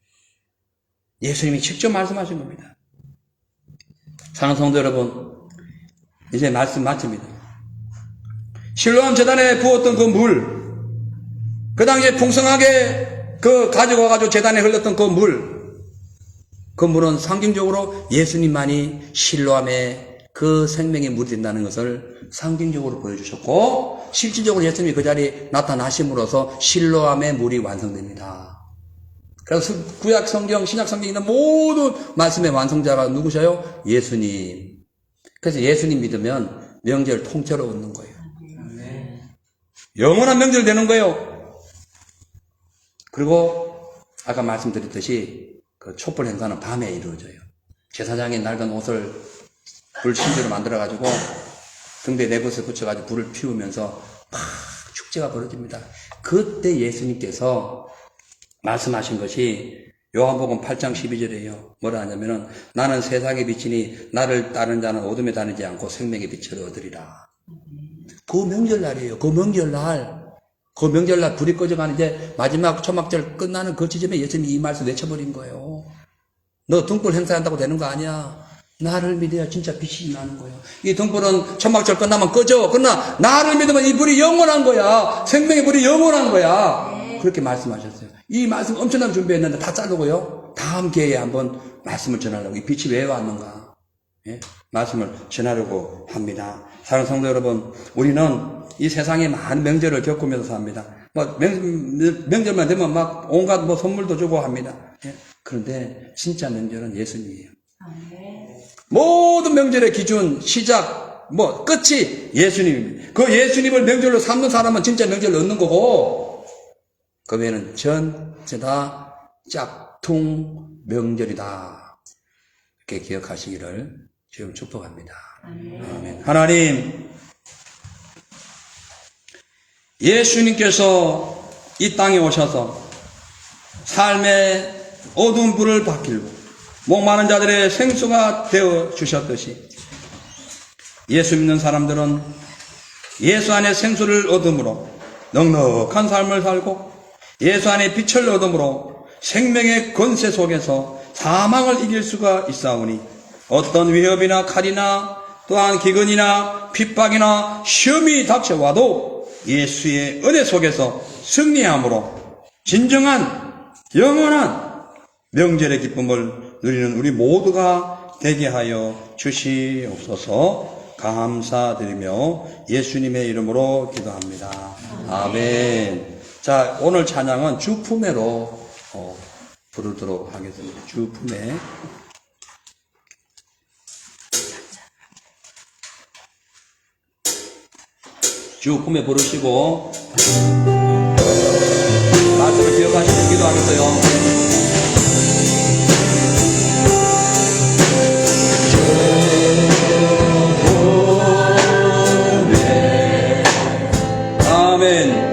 예수님이 직접 말씀하신 겁니다. 사랑하는 성도 여러분, 이제 말씀 마칩니다. 실로암 제단에 부었던 그 물, 그 당시에 풍성하게 가지고 와가지고 제단에 흘렀던 그 물은 상징적으로 예수님만이 실로암에 그 생명의 물이 된다는 것을 상징적으로 보여주셨고, 실질적으로 예수님이 그 자리에 나타나심으로써 실로암의 물이 완성됩니다. 그래서 구약 성경, 신약 성경에 있는 모든 말씀의 완성자가 누구셔요? 예수님. 그래서 예수님 믿으면 명절 통째로 얻는 거예요. 영원한 명절 되는 거예요. 그리고 아까 말씀드렸듯이 그 촛불 행사는 밤에 이루어져요. 제사장이 낡은 옷을 불신주로 만들어가지고 등대 네곳에 붙여가지고 불을 피우면서 막 축제가 벌어집니다. 그때 예수님께서 말씀하신 것이 요한복음 8장 12절이에요. 뭐라 하냐면은 나는 세상의 빛이니 나를 따르는 자는 어둠에 다니지 않고 생명의 빛을 얻으리라. 그 명절날이에요. 그 명절날 불이 꺼져가는 이제 마지막 초막절 끝나는 그 지점에 예수님이 이 말씀 외쳐버린 거예요. 너 등불 행사한다고 되는 거 아니야. 나를 믿어야 진짜 빛이 나는 거예요. 이 등불은 초막절 끝나면 꺼져. 그러나 나를 믿으면 이 불이 영원한 거야. 생명의 불이 영원한 거야. 그렇게 말씀하셨어요. 이 말씀 엄청나게 준비했는데 다 자르고요. 다음 기회에 한번 말씀을 전하려고. 이 빛이 왜 왔는가? 예? 말씀을 전하려고 합니다. 사랑하는 성도 여러분, 우리는 이 세상에 많은 명절을 겪으면서 삽니다. 뭐 명절만 되면 막 온갖 뭐 선물도 주고 합니다. 예? 그런데 진짜 명절은 예수님이에요. 모든 명절의 기준, 시작, 뭐 끝이 예수님입니다. 그 예수님을 명절로 삼는 사람은 진짜 명절을 얻는 거고, 그 외에는 전체 다 짝퉁 명절이다. 이렇게 기억하시기를 지금 축복합니다. 아멘. 하나님, 예수님께서 이 땅에 오셔서 삶의 어두운 불을 밝히고 목마른 자들의 생수가 되어 주셨듯이 예수 믿는 사람들은 예수 안에 생수를 얻음으로 넉넉한 삶을 살고 예수 안에 빛을 얻음으로 생명의 권세 속에서 사망을 이길 수가 있사오니 어떤 위협이나 칼이나 또한 기근이나 핍박이나 시험이 닥쳐와도 예수의 은혜 속에서 승리함으로 진정한 영원한 명절의 기쁨을 누리는 우리 모두가 되게 하여 주시옵소서. 감사드리며 예수님의 이름으로 기도합니다. 아멘. 자, 오늘 찬양은 주품에로 부르도록 하겠습니다. 주품에. 주품에 부르시고 말씀을 기억하시고 기도하겠어요. 아멘.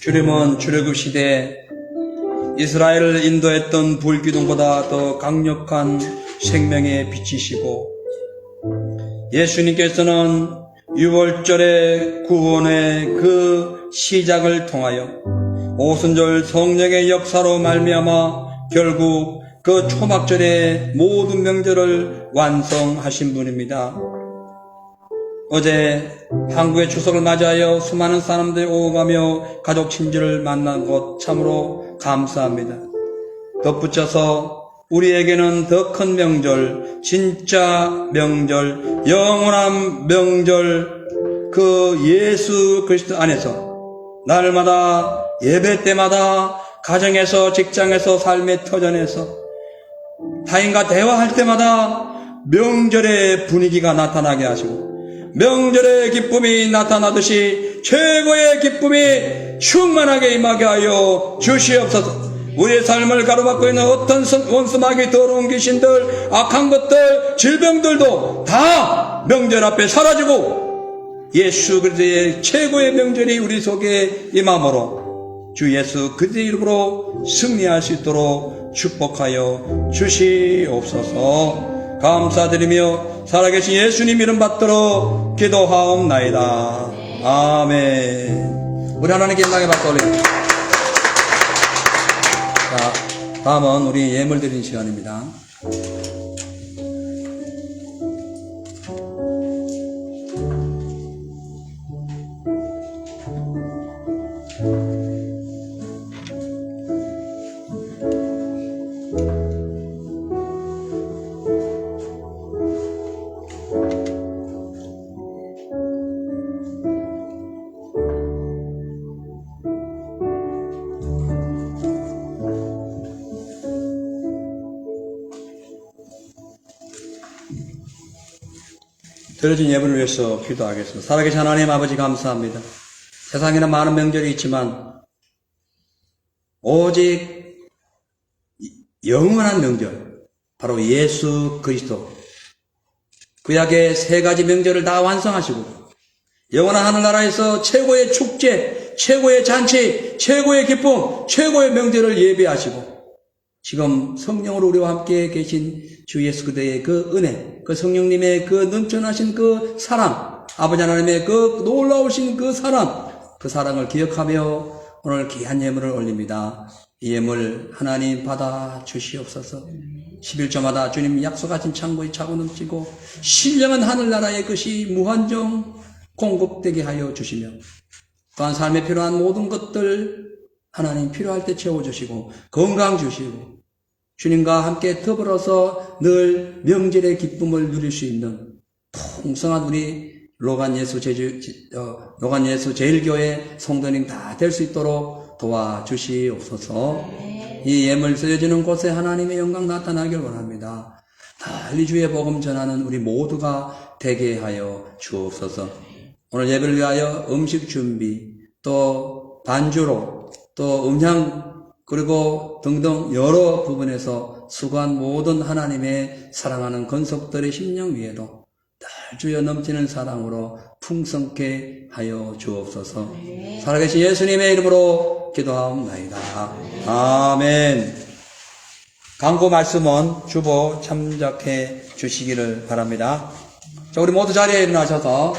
주님은 출애굽 시대 이스라엘을 인도했던 불기둥보다 더 강력한 생명의 빛이시고, 예수님께서는 유월절의 구원의 그 시작을 통하여 오순절 성령의 역사로 말미암아 결국 그 초막절의 모든 명절을 완성하신 분입니다. 어제 한국의 추석을 맞이하여 수많은 사람들이 오가며 가족 친지를 만난 것 참으로 감사합니다. 덧붙여서 우리에게는 더 큰 명절, 진짜 명절, 영원한 명절, 그 예수 그리스도 안에서 날마다 예배 때마다 가정에서, 직장에서, 삶의 터전에서 타인과 대화할 때마다 명절의 분위기가 나타나게 하시고, 명절의 기쁨이 나타나듯이 최고의 기쁨이 충만하게 임하게 하여 주시옵소서. 우리의 삶을 가로막고 있는 어떤 원수마귀, 더러운 귀신들, 악한 것들, 질병들도 다 명절 앞에 사라지고 예수 그리스도의 최고의 명절이 우리 속에 임함으로 주 예수 그리스도의 이름으로 승리할 수 있도록 축복하여 주시옵소서. 감사드리며 살아계신 예수님 이름 받들어 기도하옵나이다. 아멘. 우리 하나님께 영광의 박수 올립니다. 자, 다음은 우리 예물 드리는 시간입니다. 드려진 예물을 위해서 기도하겠습니다. 살아계신 하나님 아버지 감사합니다. 세상에는 많은 명절이 있지만 오직 영원한 명절, 바로 예수 그리스도, 구약의 세 가지 명절을 다 완성하시고 영원한 하늘나라에서 최고의 축제, 최고의 잔치, 최고의 기쁨, 최고의 명절을 예비하시고 지금 성령으로 우리와 함께 계신 주 예수 그리스도의 그 은혜, 그 성령님의 그 넘쳐나신 그 사랑, 아버지 하나님의 그 놀라우신 그 사랑, 그 사랑을 기억하며 오늘 귀한 예물을 올립니다. 이 예물 하나님 받아 주시옵소서. 11조마다 주님 약속하신 창고에 차고 넘치고 신령한 하늘나라의 것이 무한정 공급되게 하여 주시며 또한 삶에 필요한 모든 것들 하나님 필요할 때 채워주시고 건강 주시고 주님과 함께 더불어서 늘 명절의 기쁨을 누릴 수 있는 풍성한 우리 로간 예수 제일교회 성도님 다 될 수 있도록 도와주시옵소서. 이 예물 쓰여지는 곳에 하나님의 영광 나타나길 원합니다. 달리 주의 복음 전하는 우리 모두가 되게 하여 주옵소서. 오늘 예배를 위하여 음식 준비, 또 반주로, 또 음향, 그리고 등등 여러 부분에서 수고한 모든 하나님의 사랑하는 건속들의 심령 위에도 늘 주여 넘치는 사랑으로 풍성케 하여 주옵소서. 살아계신 예수님의 이름으로 기도하옵나이다. 아멘. 강구 말씀은 주보 참작해 주시기를 바랍니다. 자, 우리 모두 자리에 일어나셔서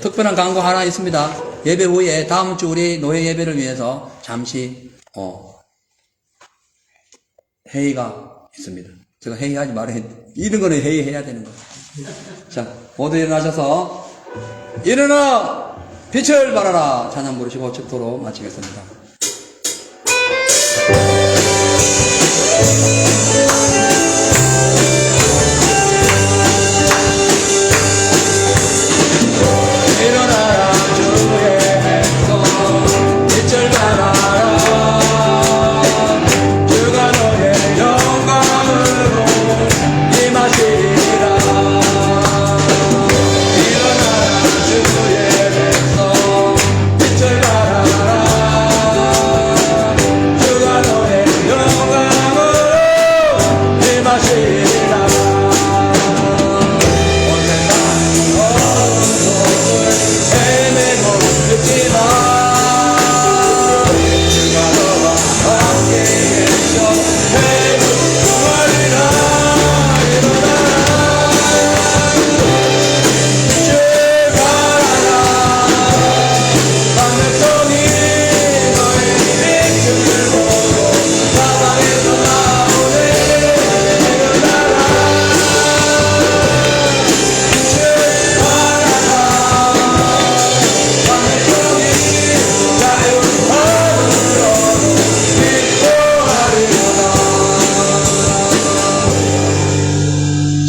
특별한 강구 하나 있습니다. 예배 후에 다음 주 우리 노예 예배를 위해서 잠시 회의가 있습니다. 제가 회의하지 말아야 이런 거는 회의해야 되는 거예요. 자, 모두 일어나셔서 일어나 빛을 발하라 찬양 부르시고 축도로 마치겠습니다. 일어나라 주의 백성 빛을 발하라 주가 너의 영광으로 임하시리라. 일어나라 주의 백성 빛을 발하라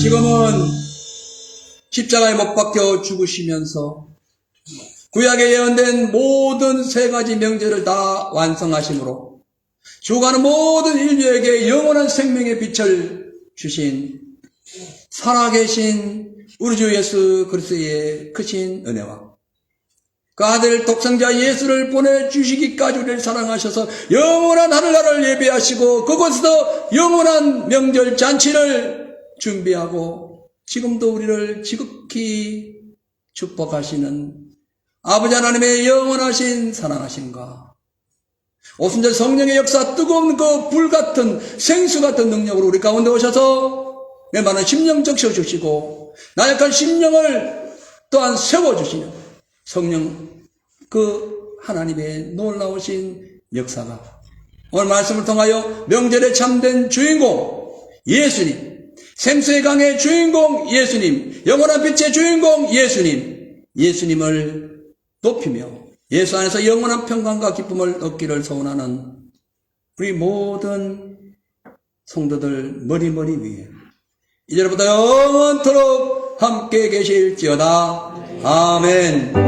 지금은 십자가에 못 박혀 죽으시면서 구약에 예언된 모든 세 가지 명제를 다 완성하심으로 죽어가는 모든 인류에게 영원한 생명의 빛을 주신 살아계신 우리 주 예수 그리스도의 크신 은혜와 그 아들 독생자 예수를 보내주시기까지 우리를 사랑하셔서 영원한 하늘나라를 예비하시고 그곳에서 영원한 명절 잔치를 준비하고 지금도 우리를 지극히 축복하시는 아버지 하나님의 영원하신 사랑하심과 오순절 성령의 역사 뜨거운 그 불같은 생수 같은 능력으로 우리 가운데 오셔서 내 많은 심령 적셔주시고 나약한 심령을 또한 세워주시는 성령 그 하나님의 놀라우신 역사가 오늘 말씀을 통하여 명절에 참된 주인공 예수님, 생수의 강의 주인공 예수님, 영원한 빛의 주인공 예수님을 높이며 예수 안에서 영원한 평강과 기쁨을 얻기를 소원하는 우리 모든 성도들 머리머리 위에 이제부터 영원토록 함께 계실지어다. 아멘.